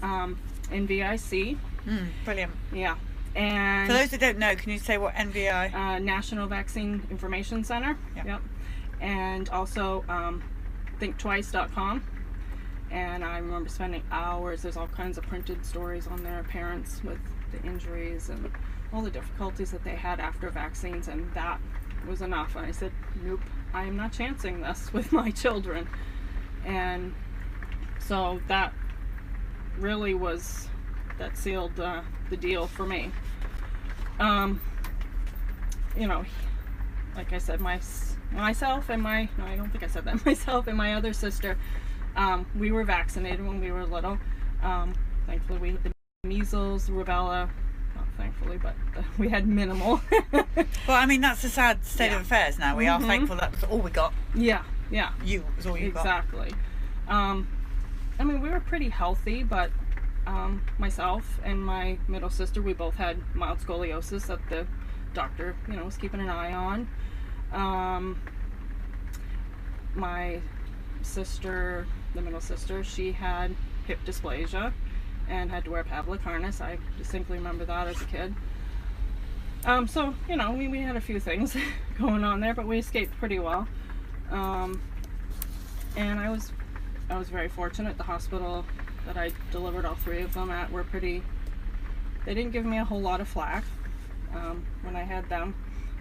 Speaker 9: NVIC.
Speaker 8: Brilliant.
Speaker 9: Yeah. And
Speaker 8: for those that don't know, can you say what NVI?
Speaker 9: National Vaccine Information Center. Yep. And also thinktwice.com. And I remember spending hours. There's all kinds of printed stories on their parents with the injuries and all the difficulties that they had after vaccines, and that was enough. And I said, nope, I am not chancing this with my children. And so that really that sealed the deal for me. Like I said, myself and no, I don't think I said that, myself and my other sister, we were vaccinated when we were little. Thankfully we had the measles, rubella, not thankfully, but we had minimal.
Speaker 8: Well, I mean, that's the sad state of affairs now. We are thankful that was all we got.
Speaker 9: Yeah.
Speaker 8: Was all you got.
Speaker 9: Exactly. I mean, we were pretty healthy, but myself and my middle sister, we both had mild scoliosis that the doctor, was keeping an eye on. My sister, the middle sister, she had hip dysplasia and had to wear a Pavlik harness. I distinctly remember that as a kid. So, we had a few things going on there, but we escaped pretty well. And I was very fortunate. The hospital that I delivered all three of them at were they didn't give me a whole lot of flack when I had them.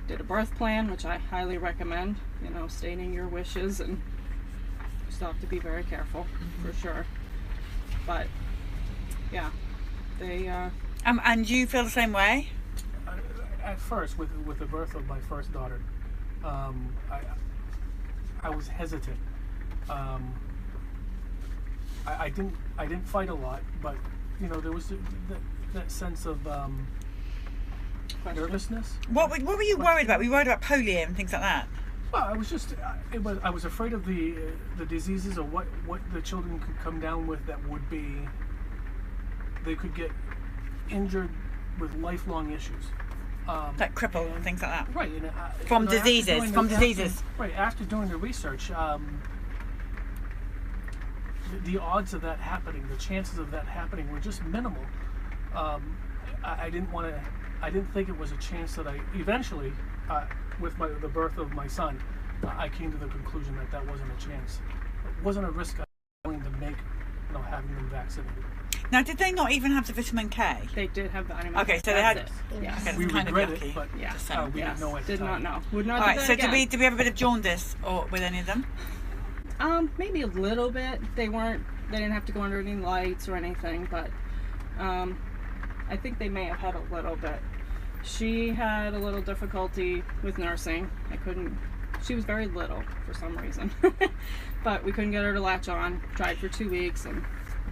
Speaker 9: did a birth plan, which I highly recommend, you know, stating your wishes, and you still have to be very careful, for sure. But, yeah, they...
Speaker 8: And you feel the same way?
Speaker 10: At first, with the birth of my first daughter, I was hesitant. I didn't fight a lot, but you know, there was that sense of nervousness.
Speaker 8: What were you worried about? Were you worried about polio and things like that?
Speaker 10: Well, I was just I was afraid of the diseases, or what the children could come down with, that would be, they could get injured with lifelong issues.
Speaker 8: Like crippled and things like that.
Speaker 10: Right. And,
Speaker 8: from
Speaker 10: you know,
Speaker 8: diseases.
Speaker 10: Right. After doing the research, the odds of that happening, the chances of that happening, were just minimal. I didn't think it was a chance that I eventually, with the birth of my son, I came to the conclusion that wasn't a chance. It wasn't a risk I was willing to make, you know, having them vaccinated.
Speaker 8: Now, did they not even have the vitamin K?
Speaker 9: They did have vitamin K.
Speaker 8: Okay, so they had it.
Speaker 9: Yeah.
Speaker 8: Okay,
Speaker 10: We
Speaker 8: kind
Speaker 10: regret
Speaker 8: of yucky.
Speaker 10: it, but
Speaker 9: Yeah.
Speaker 10: we didn't know at the
Speaker 9: Did not
Speaker 10: time.
Speaker 9: know. Would not
Speaker 8: All
Speaker 9: do
Speaker 8: right,
Speaker 9: that
Speaker 8: so
Speaker 9: again.
Speaker 8: did we have a bit of jaundice or with any of them?
Speaker 9: Maybe a little bit. They didn't have to go under any lights or anything, but I think they may have had a little bit. She had a little difficulty with nursing. She was very little for some reason. But we couldn't get her to latch on. Tried for 2 weeks, and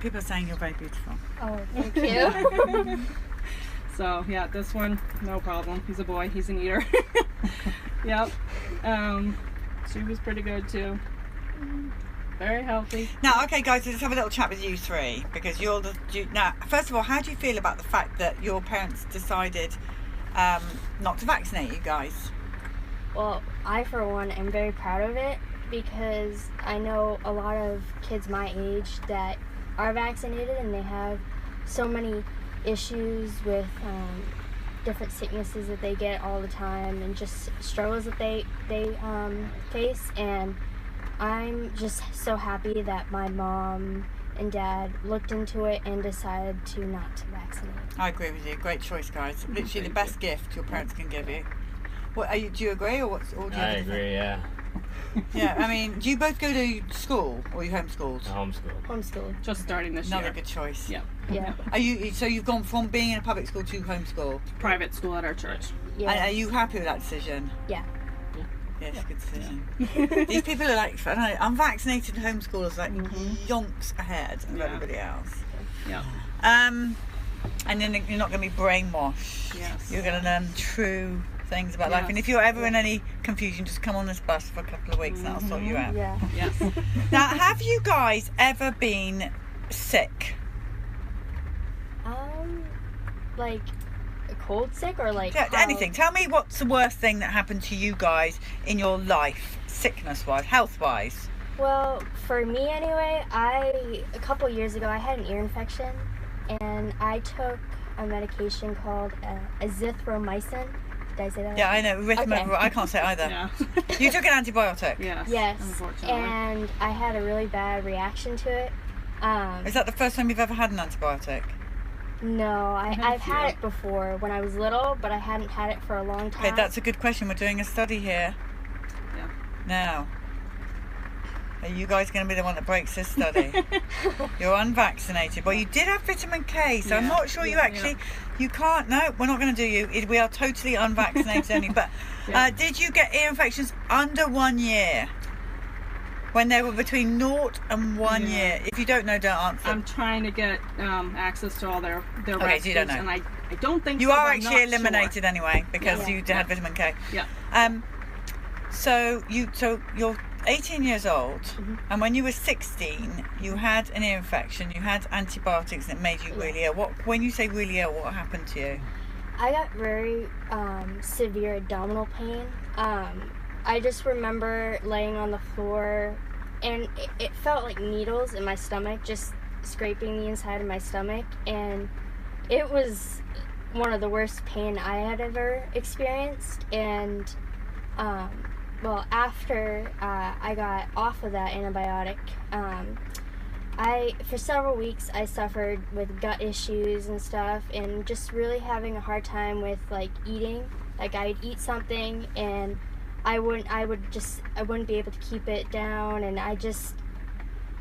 Speaker 8: People are saying you're very beautiful.
Speaker 11: Oh, thank you.
Speaker 9: so yeah, this one, no problem. He's a boy, he's an eater. Yep. She was pretty good too. Very healthy.
Speaker 8: Now, okay, guys, let's have a little chat with you three, because now, first of all, how do you feel about the fact that your parents decided not to vaccinate you guys?
Speaker 11: Well, I, for one, am very proud of it, because I know a lot of kids my age that are vaccinated, and they have so many issues with different sicknesses that they get all the time, and just struggles that they face. And I'm just so happy that my mom and dad looked into it and decided to not to vaccinate.
Speaker 8: I agree with you. Great choice, guys. Literally the best gift your parents can give you. What do you agree, or do you
Speaker 12: I agree, yeah.
Speaker 8: Yeah, I mean, do you both go to school, or are you homeschooled?
Speaker 12: Homeschool.
Speaker 11: Homeschool.
Speaker 9: Just starting this year.
Speaker 8: Another good choice.
Speaker 9: Yep.
Speaker 11: Yeah.
Speaker 8: So you've gone from being in a public school to homeschool?
Speaker 9: Private school at our church.
Speaker 11: Yeah.
Speaker 8: And are you happy with that decision?
Speaker 11: Yeah.
Speaker 8: Yes, good decision. These people are like, I don't know, unvaccinated homeschoolers, like yonks ahead of everybody else.
Speaker 9: Yeah.
Speaker 8: And then you're not going to be brainwashed.
Speaker 9: Yes.
Speaker 8: You're going to learn true things about life. And if you're ever in any confusion, just come on this bus for a couple of weeks and I'll sort you out.
Speaker 11: Yeah.
Speaker 9: Yes.
Speaker 8: Now, have you guys ever been sick?
Speaker 11: Like a cold sick, or like
Speaker 8: Anything. Tell me what's the worst thing that happened to you guys in your life, sickness-wise, health-wise.
Speaker 11: Well, for me anyway, a couple years ago I had an ear infection, and I took a medication called azithromycin. Did I say that?
Speaker 8: Yeah, I know. I can't say it either.
Speaker 9: Yeah.
Speaker 8: You took an antibiotic.
Speaker 11: Yes.
Speaker 9: Unfortunately.
Speaker 11: And I had a really bad reaction to it.
Speaker 8: Is that the first time you've ever had an antibiotic?
Speaker 11: No, I've had it before when I was little, but I hadn't had it for a long time.
Speaker 8: Okay, that's a good question. We're doing a study here.
Speaker 9: Yeah.
Speaker 8: Now, are you guys going to be the one that breaks this study? You're unvaccinated, but you did have vitamin K, so I'm not sure you actually. You can't. No, we're not going to do you. We are totally unvaccinated only. But did you get ear infections under 1 year? When they were between 0 and 1 year. If you don't know, don't answer.
Speaker 9: I'm trying to get access to all their
Speaker 8: okay, so you don't know.
Speaker 9: and I don't think
Speaker 8: you
Speaker 9: so,
Speaker 8: are
Speaker 9: but I'm
Speaker 8: actually
Speaker 9: not
Speaker 8: eliminated
Speaker 9: sure.
Speaker 8: anyway because you had vitamin K.
Speaker 9: Yeah.
Speaker 8: So you're 18 years old, and when you were 16, you had an ear infection. You had antibiotics that made you really ill. When you say really ill, what happened to you?
Speaker 11: I got very severe abdominal pain. I just remember laying on the floor, and it felt like needles in my stomach, just scraping the inside of my stomach, and it was one of the worst pain I had ever experienced. And well, after I got off of that antibiotic, For several weeks, I suffered with gut issues and stuff, and just really having a hard time with like eating. Like I'd eat something and I wouldn't be able to keep it down, and I just.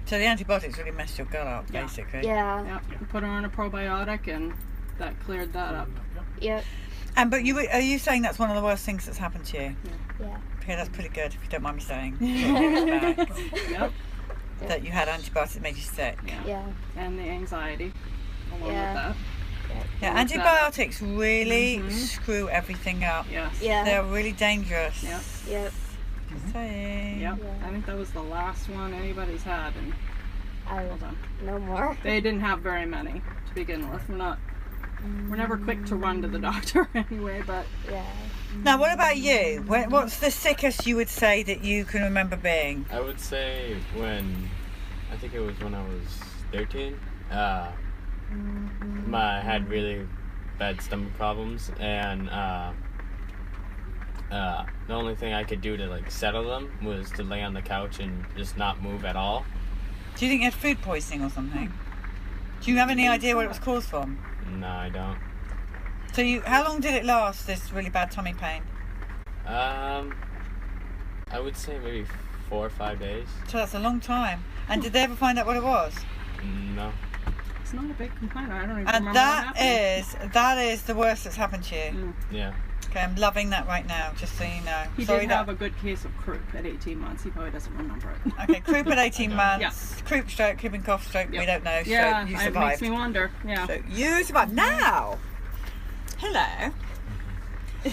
Speaker 8: So the antibiotics really messed your gut up, basically.
Speaker 11: Yeah.
Speaker 9: Yep. You put her on a probiotic, and that cleared that up.
Speaker 11: Yep.
Speaker 8: And but are you saying that's one of the worst things that's happened to you?
Speaker 11: Yeah.
Speaker 8: Okay, that's pretty good, if you don't mind me saying.
Speaker 9: Yep.
Speaker 8: That you had antibiotics that made you sick.
Speaker 11: Yeah.
Speaker 9: And the anxiety along with that.
Speaker 8: Yeah, antibiotics really screw everything up.
Speaker 9: Yes.
Speaker 11: Yeah.
Speaker 8: They're really dangerous.
Speaker 9: Yep.
Speaker 11: Yep.
Speaker 8: Just saying.
Speaker 9: Yep. I think that was the last one anybody's had, and hold on.
Speaker 11: No more.
Speaker 9: They didn't have very many to begin with. We're never quick to run to the doctor anyway, but
Speaker 11: yeah.
Speaker 8: Now, what about you? What's the sickest you would say that you can remember being?
Speaker 12: I would say I think it was when I was 13. I had really bad stomach problems, and the only thing I could do to like settle them was to lay on the couch and just not move at all.
Speaker 8: Do you think you had food poisoning or something? Do you have any idea what it was caused from?
Speaker 12: No, I don't.
Speaker 8: So how long did it last, this really bad tummy pain?
Speaker 12: I would say maybe 4 or 5 days.
Speaker 8: So that's a long time. And did they ever find out what it was?
Speaker 12: No.
Speaker 9: it's not a big complaint. I don't even
Speaker 8: And
Speaker 9: remember
Speaker 8: that is the worst that's happened to you.
Speaker 12: Yeah.
Speaker 8: Okay, I'm loving that right now, just so you know.
Speaker 9: He did have a good case of croup at 18 months. He probably doesn't remember it.
Speaker 8: Okay, croup at 18 months.
Speaker 9: Yeah.
Speaker 8: Croup, stroke, whooping cough, stroke, we don't know.
Speaker 9: Yeah,
Speaker 8: you
Speaker 9: it
Speaker 8: survived.
Speaker 9: makes me wonder. Yeah.
Speaker 8: So you survived. Now, hello.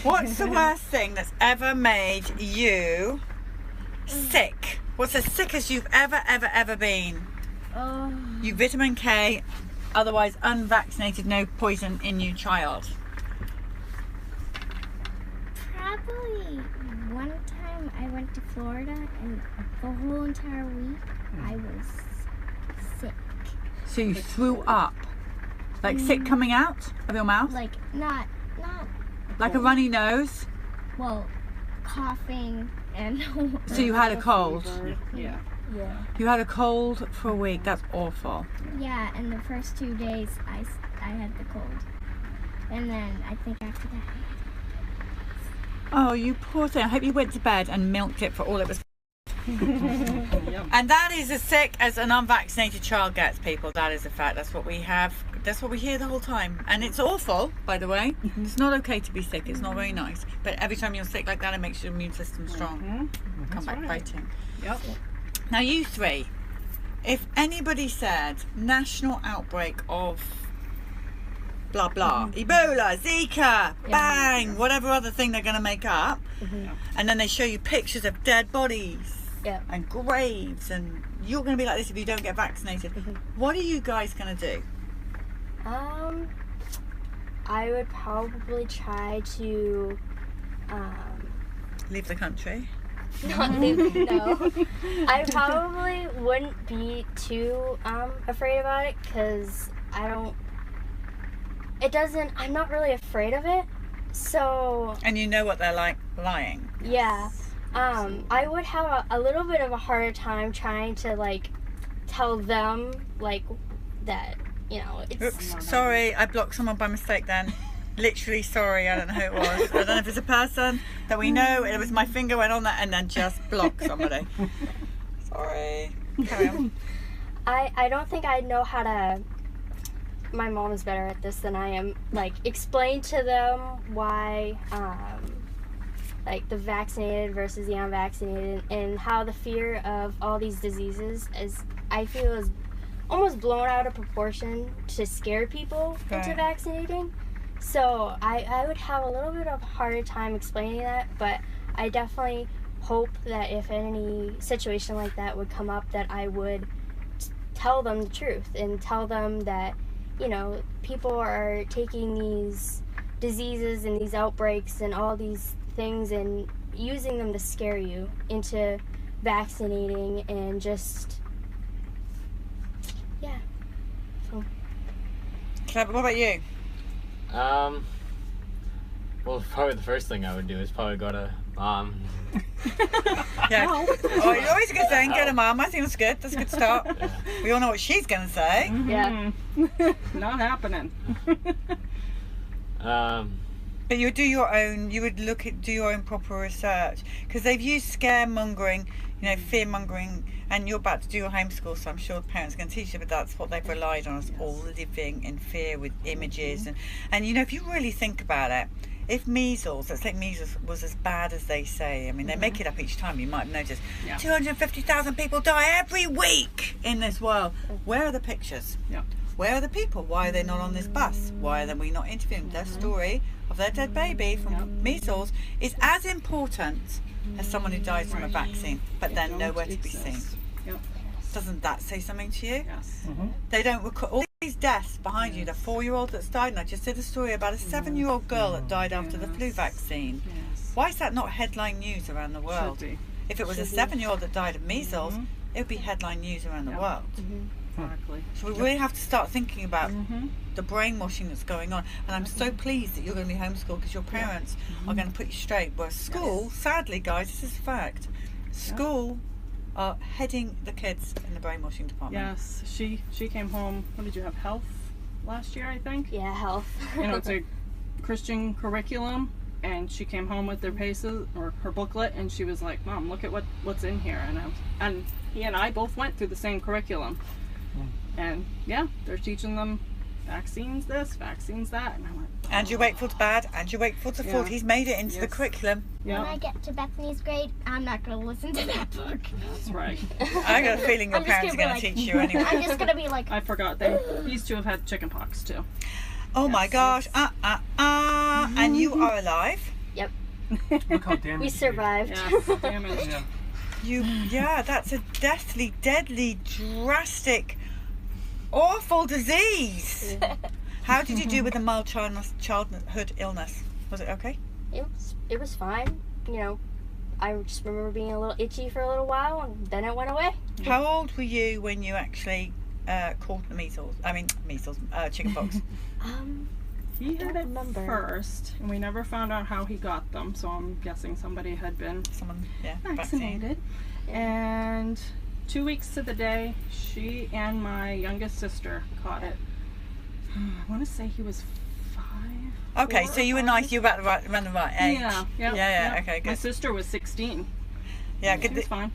Speaker 8: What's the worst thing that's ever made you sick? What's the sickest you've ever been? You vitamin K, otherwise unvaccinated, no poison in you child.
Speaker 13: Probably one time I went to Florida and the whole entire week I was sick.
Speaker 8: So you threw up? Like sick coming out of your mouth?
Speaker 13: Like not
Speaker 8: like a runny nose?
Speaker 13: Well, coughing and
Speaker 8: So you had a cold?
Speaker 9: Yeah.
Speaker 13: Yeah.
Speaker 8: You had a cold for a week. That's awful.
Speaker 13: Yeah, and the first 2 days I had the cold. And then I think after that
Speaker 8: Oh, you poor thing. I hope you went to bed and milked it for all it was. And that is as sick as an unvaccinated child gets, people. That is a fact. That's what we have. That's what we hear the whole time. And it's awful, by the way. It's not okay to be sick. It's not very nice. But every time you're sick like that, it makes your immune system strong. Come back fighting.
Speaker 9: Yep.
Speaker 8: Now, you three, if anybody said national outbreak of blah blah, Ebola, Zika, bang, whatever other thing they're going to make up, and then they show you pictures of dead bodies and graves, and you're going to be like this if you don't get vaccinated, what are you guys going to do?
Speaker 11: I would probably try to
Speaker 8: leave the country.
Speaker 11: Not leave. No, I probably wouldn't be too afraid about it because I'm not really afraid of it. So.
Speaker 8: And you know what they're like lying.
Speaker 11: Yeah. I would have a little bit of a harder time trying to like tell them like that, you know, it's.
Speaker 8: Oops, sorry, I blocked someone by mistake then. Literally sorry, I don't know who it was. I don't know if it's a person that we know. It was my finger went on that and then just blocked somebody. Sorry. Carry on.
Speaker 11: I don't think I know how to. My mom is better at this than I am. Like explain to them why, like the vaccinated versus the unvaccinated, and how the fear of all these diseases I feel is almost blown out of proportion to scare people into vaccinating. So I would have a little bit of a harder time explaining that, but I definitely hope that if any situation like that would come up, that I would tell them the truth and tell them that, you know, people are taking these diseases and these outbreaks and all these things and using them to scare you into vaccinating and just, yeah. So.
Speaker 8: Clever, what about you?
Speaker 12: Well, probably the first thing I would do is probably go to
Speaker 8: Yeah. Oh, it's always a good thing. Get a mum. I think that's good. That's a good start.
Speaker 12: Yeah.
Speaker 8: We all know what she's going to say.
Speaker 3: Yeah.
Speaker 9: Not happening.
Speaker 8: But you do your own. You would do your own proper research, because they've used scaremongering, fear mongering, and you're about to do your homeschool, so I'm sure the parents are going to teach you. But that's what they've relied on, us all living in fear with images, and if you really think about it, if measles, let's say measles was as bad as they say. I mean, they make it up each time. You might have noticed 250,000 people die every week in this world. Where are the pictures?
Speaker 9: Yeah.
Speaker 8: Where are the people? Why are they not on this bus? Why are we not interviewing? Their story of their dead baby from measles is as important as someone who dies from a vaccine, but they're nowhere to be seen.
Speaker 9: Yep.
Speaker 8: Doesn't that say something to you?
Speaker 9: Yes.
Speaker 8: They don't record all these deaths behind you. The 4-year-old that's died, and I just did a story about a 7-year-old girl that died after the flu vaccine.
Speaker 9: Yes.
Speaker 8: Why is that not headline news around the world?
Speaker 9: Should be.
Speaker 8: If it was a 7-year-old that died of measles, it would be headline news around the world.
Speaker 9: Exactly.
Speaker 8: So we really have to start thinking about the brainwashing that's going on. And I'm so pleased that you're going to be homeschooled, because your parents are going to put you straight. Whereas school, sadly, guys, this is a fact. School are heading the kids in the brainwashing department.
Speaker 9: Yes, she came home. What did you have? Health last year, I think.
Speaker 11: Yeah, health.
Speaker 9: It's a Christian curriculum, and she came home with their paces or her booklet, and she was like, "Mom, look at what's in here." And he and I both went through the same curriculum. And they're teaching them vaccines this, vaccines that. And I went,
Speaker 8: Andrew Wakefield's bad, Andrew Wakefield's a fraud. He's made it into the curriculum.
Speaker 13: When I get to Bethany's grade, I'm not going to listen to that book.
Speaker 9: That's right.
Speaker 8: I got a feeling your parents are going to teach you anyway.
Speaker 13: I'm just going to be like...
Speaker 9: I forgot. These two have had chicken pox too.
Speaker 8: Oh my gosh. And you are alive?
Speaker 11: Yep.
Speaker 10: Look how damaged
Speaker 11: we survived.
Speaker 9: Yeah, damaged.
Speaker 8: That's a deathly, deadly, drastic, awful disease. How did you do with a mild childhood illness? Was it okay?
Speaker 11: It was fine. I just remember being a little itchy for a little while, and then it went away.
Speaker 8: How old were you when you actually caught the chickenpox?
Speaker 9: He had it first, and we never found out how he got them, so I'm guessing somebody had been vaccinated. And 2 weeks to the day, she and my youngest sister caught it. I want to say he was 5.
Speaker 8: Okay, so you were nice. You were around the right age.
Speaker 9: Yeah.
Speaker 8: Okay, good.
Speaker 9: My sister was 16.
Speaker 8: Yeah, good.
Speaker 9: She was fine.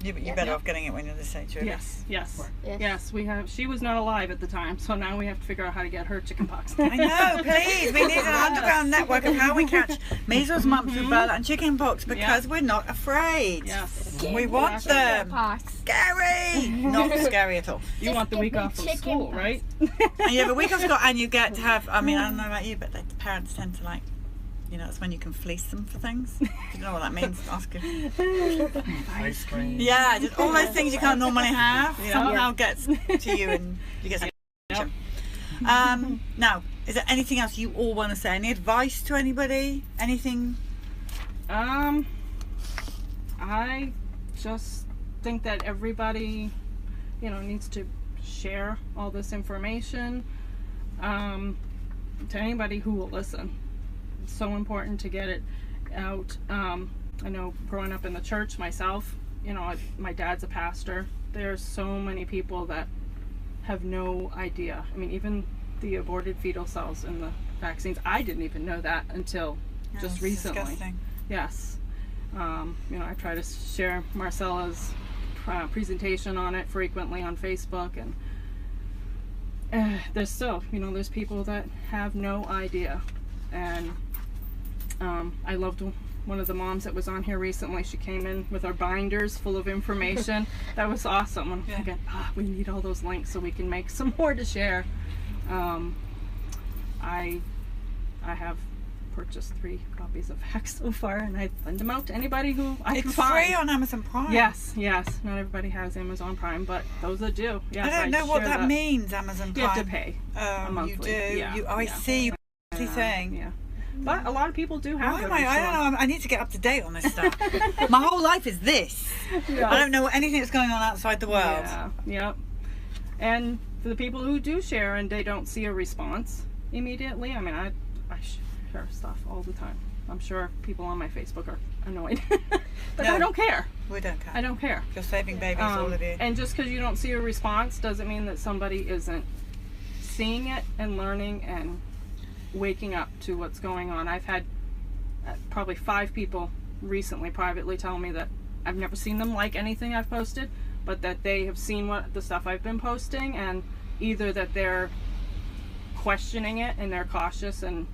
Speaker 8: You're better off getting it when you're this age, really.
Speaker 9: Yes. We have. She was not alive at the time, so now we have to figure out how to get her chickenpox.
Speaker 8: I know, please. We need an underground network of how we catch measles, mumps, rubella, and chickenpox, because we're not afraid.
Speaker 9: Yes.
Speaker 8: We want them. Scary. Not scary at all.
Speaker 9: You want the week off from school, right?
Speaker 8: And you have a week off school, and you get to have. I mean, I don't know about you, but the parents tend to like. It's when you can fleece them for things. Do you know what that means? Ask her.
Speaker 10: Ice cream.
Speaker 8: Yeah, just all those things you can't normally have somehow gets to you, and you get some. Now, is there anything else you all want to say? Any advice to anybody? Anything?
Speaker 9: I just think that everybody, needs to share all this information to anybody who will listen. So important to get it out. I know growing up in the church myself, my dad's a pastor. There's so many people that have no idea. I mean, even the aborted fetal cells in the vaccines, I didn't even know that until just recently.
Speaker 8: Disgusting.
Speaker 9: Yes. I try to share Marcella's presentation on it frequently on Facebook, and there's still, there's people that have no idea. And I loved one of the moms that was on here recently. She came in with our binders full of information. That was awesome. I'm thinking, we need all those links so we can make some more to share. I have purchased 3 copies of Vax so far, and I send them out to anybody who I can find.
Speaker 8: It's free on Amazon Prime.
Speaker 9: Yes. Not everybody has Amazon Prime, but those that do. Yes,
Speaker 8: I don't know what that means, Amazon Prime.
Speaker 9: You have to pay a monthly.
Speaker 8: You do? I see. Thing.
Speaker 9: Yeah. But a lot of people do have them.
Speaker 8: I don't know. I need to get up to date on this stuff. My whole life is this. I don't know anything that's going on outside the world.
Speaker 9: Yep. And for the people who do share and they don't see a response immediately, I mean, I share stuff all the time. I'm sure people on my Facebook are annoyed, but
Speaker 8: No,
Speaker 9: I don't care.
Speaker 8: We don't care.
Speaker 9: I don't care.
Speaker 8: You're saving babies, all of you.
Speaker 9: And just because you don't see a response doesn't mean that somebody isn't seeing it and learning and waking up to what's going on. I've had probably 5 people recently privately tell me that I've never seen them like anything I've posted, but that they have seen the stuff I've been posting, and either that they're questioning it and they're cautious and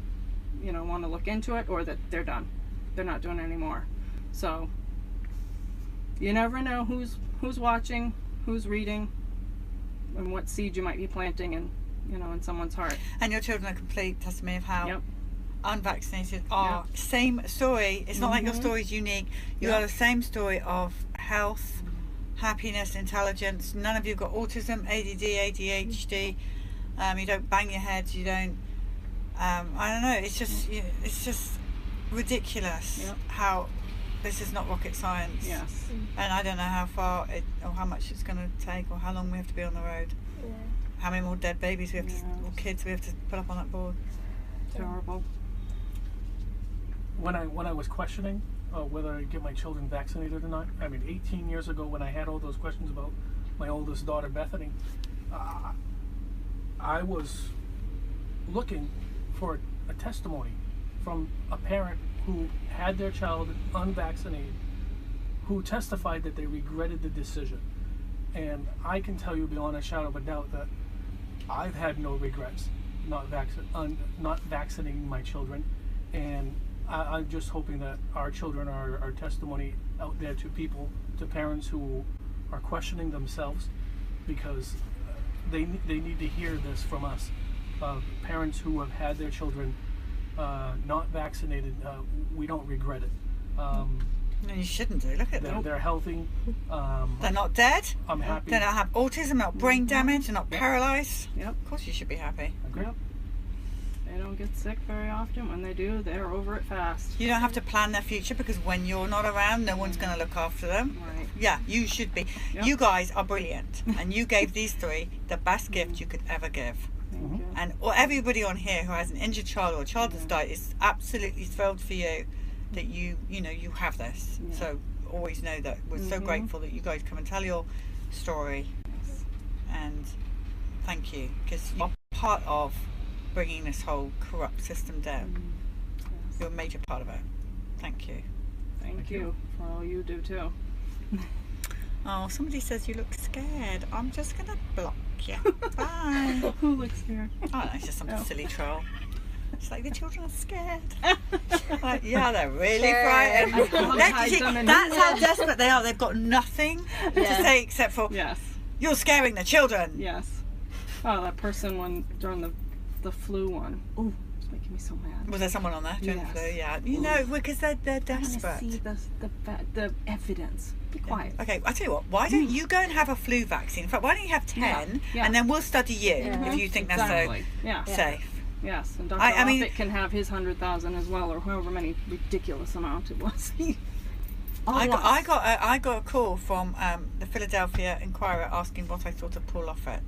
Speaker 9: want to look into it, or that they're done. They're not doing it anymore. So you never know who's watching, who's reading, and what seed you might be planting in someone's heart.
Speaker 8: And your children are complete testimony of how
Speaker 9: Yep.
Speaker 8: unvaccinated are. Same story. It's not like your story's unique. You are the same story of health, happiness, intelligence. None of you got autism, ADD, ADHD. You don't bang your heads. You don't. I don't know. It's just ridiculous how this is not rocket science.
Speaker 9: Yes.
Speaker 8: And I don't know how far or how much it's going to take, or how long we have to be on the road.
Speaker 11: Yeah.
Speaker 8: How many more dead babies we have to, or kids we have to put up on that board.
Speaker 9: Terrible.
Speaker 10: When I was questioning whether I'd get my children vaccinated or not, I mean, 18 years ago when I had all those questions about my oldest daughter, Bethany, I was looking for a testimony from a parent who had their child unvaccinated, who testified that they regretted the decision. And I can tell you beyond a shadow of a doubt that I've had no regrets not vaccinating my children, and I'm just hoping that our children are our testimony out there to people, to parents who are questioning themselves, because they need to hear this from us. Parents who have had their children not vaccinated, we don't regret it.
Speaker 8: No, you shouldn't do. Look at them.
Speaker 10: They're healthy.
Speaker 8: They're not dead.
Speaker 10: I'm happy.
Speaker 8: They don't have autism, not brain damage, they're not paralyzed.
Speaker 9: Yep.
Speaker 8: Of course you should be happy.
Speaker 10: Agree.
Speaker 9: Yep. They don't get sick very often. When they do, they're over it fast.
Speaker 8: You don't have to plan their future, because when you're not around, no one's going to look after them.
Speaker 9: Right.
Speaker 8: Yeah, you should be.
Speaker 9: Yep.
Speaker 8: You guys are brilliant, and you gave these 3 the best gift you could ever give.
Speaker 9: Thank you.
Speaker 8: And everybody on here who has an injured child or a child that's died is absolutely thrilled for you that you have this.
Speaker 9: Yeah.
Speaker 8: So always know that we're so grateful that you guys come and tell your story.
Speaker 9: Yes.
Speaker 8: And thank you, because you're part of bringing this whole corrupt system down.
Speaker 9: Yes.
Speaker 8: You're a major part of it. Thank you.
Speaker 9: Thank you for all you do too.
Speaker 8: Oh, somebody says you look scared. I'm just gonna block you. Bye.
Speaker 9: Who looks scared?
Speaker 8: Oh, it's just some silly troll. It's like the children are scared. Like, yeah, they're really frightened. That's how desperate they are. They've got nothing to say except for, you're scaring the children.
Speaker 9: Yes. Oh, that person during the flu one. Oh, it's making me so mad.
Speaker 8: Was there someone on there during the flu? Yeah. You
Speaker 9: Ooh.
Speaker 8: know, because they're desperate.
Speaker 9: I want to see the evidence. Be quiet.
Speaker 8: Okay, I'll tell you what, why don't you go and have a flu vaccine? In fact, why don't you have 10 and then we'll study you if you think that's so safe.
Speaker 9: Yes, and Dr. Offit can have his 100,000 as well, or however many ridiculous amount it was.
Speaker 8: I got a call from the Philadelphia Inquirer asking what I thought of Paul Offit.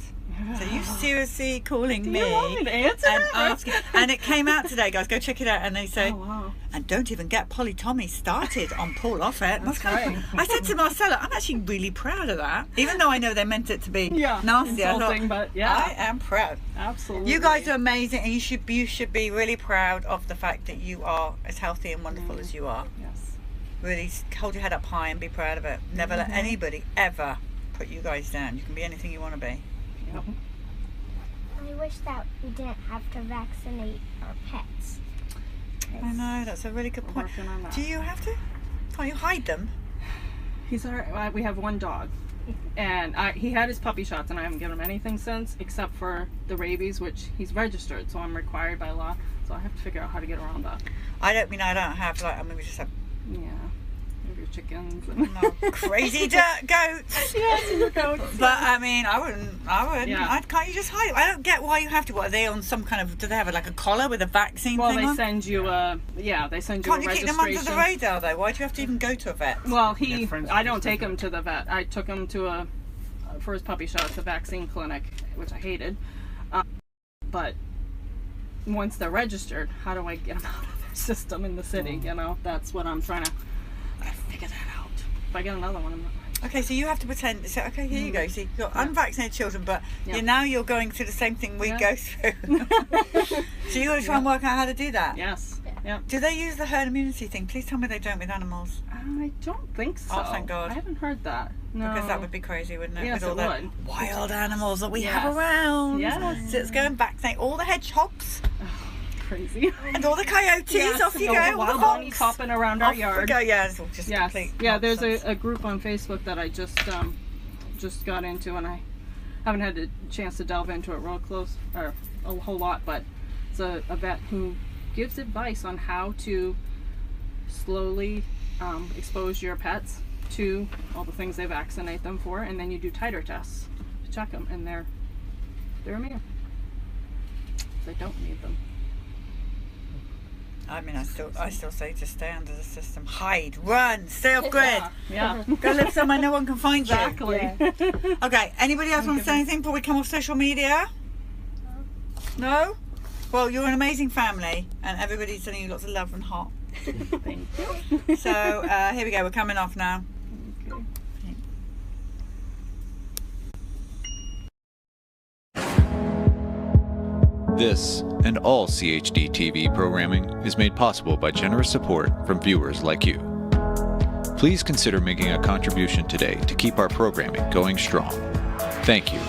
Speaker 8: So you seriously calling me?
Speaker 9: You want me to answer
Speaker 8: and
Speaker 9: that?
Speaker 8: asking, and it came out today, guys. Go check it out. And they say,
Speaker 9: wow.
Speaker 8: And don't even get Polly Tommy started on Paul Offit. That's right. I said to Marcella, I'm actually really proud of that, even though I know they meant it to be nasty.
Speaker 9: Insulting, but
Speaker 8: I am proud.
Speaker 9: Absolutely.
Speaker 8: You guys are amazing, and you should be really proud of the fact that you are as healthy and wonderful as you are.
Speaker 9: Yes.
Speaker 8: Really hold your head up high and be proud of it. Never let anybody ever put you guys down. You can be anything you want to be.
Speaker 9: Yep.
Speaker 13: I wish that we didn't have to vaccinate our pets.
Speaker 8: I know, that's a really good point. Do you have to? Can't you hide them?
Speaker 9: He's alright. We have one dog, and he had his puppy shots, and I haven't given him anything since, except for the rabies, which he's registered, so I'm required by law. So I have to figure out how to get around that.
Speaker 8: I don't have we just have
Speaker 9: maybe chickens.
Speaker 8: No, crazy goats.
Speaker 9: Yes, goats.
Speaker 8: But I mean, I wouldn't.
Speaker 9: Yeah.
Speaker 8: Can't you just hide? I don't get why you have to. What are they on some kind of? Do they have like a collar with a vaccine
Speaker 9: well,
Speaker 8: thing
Speaker 9: they
Speaker 8: on?
Speaker 9: send you a they send you
Speaker 8: Can't
Speaker 9: a
Speaker 8: you keep
Speaker 9: registration.
Speaker 8: them under the radar though? Why do you have to even go to a vet?
Speaker 9: Well, I don't take him to the vet. I took him to for his puppy shots, a vaccine clinic, which I hated. But once they're registered, how do I get them out of there? system in the city. You know, that's what I'm trying to figure that out. If I get another one, I'm not.
Speaker 8: Okay, so you have to pretend. So, okay, here you go. So you've got unvaccinated children, but you're going through the same thing we go through. So you got to try and work out how to do that.
Speaker 9: Yes. Yeah.
Speaker 8: Do they use the herd immunity thing? Please tell me they don't with animals.
Speaker 9: I don't think so.
Speaker 8: Oh, thank God.
Speaker 9: I haven't heard that. No.
Speaker 8: Because that would be crazy, wouldn't it?
Speaker 9: Yes,
Speaker 8: with all
Speaker 9: it
Speaker 8: the
Speaker 9: would.
Speaker 8: wild animals that we have around.
Speaker 9: Yes.
Speaker 8: So it's going back saying all the hedgehogs.
Speaker 9: Crazy.
Speaker 8: And all the coyotes, off you go.
Speaker 9: All the wild bunnies hopping around our yard.
Speaker 8: We go, it's all just complete
Speaker 9: there's
Speaker 8: nonsense.
Speaker 9: a group on Facebook that I just got into, and I haven't had a chance to delve into it real close, or a whole lot, but it's a vet who gives advice on how to slowly expose your pets to all the things they vaccinate them for, and then you do titer tests to check them, and they're immune. They don't need them.
Speaker 8: I mean, I still say to stay under the system. Hide, run, stay off grid.
Speaker 9: Yeah.
Speaker 8: Go live somewhere no one can find you.
Speaker 9: Exactly.
Speaker 8: Yeah. Okay, anybody else want to say anything before we come off social media? No? Well, you're an amazing family, and everybody's sending you lots of love and heart.
Speaker 9: Thank you.
Speaker 8: So, here we go, we're coming off now.
Speaker 9: Okay.
Speaker 1: This and all CHD TV programming is made possible by generous support from viewers like you. Please consider making a contribution today to keep our programming going strong. Thank you.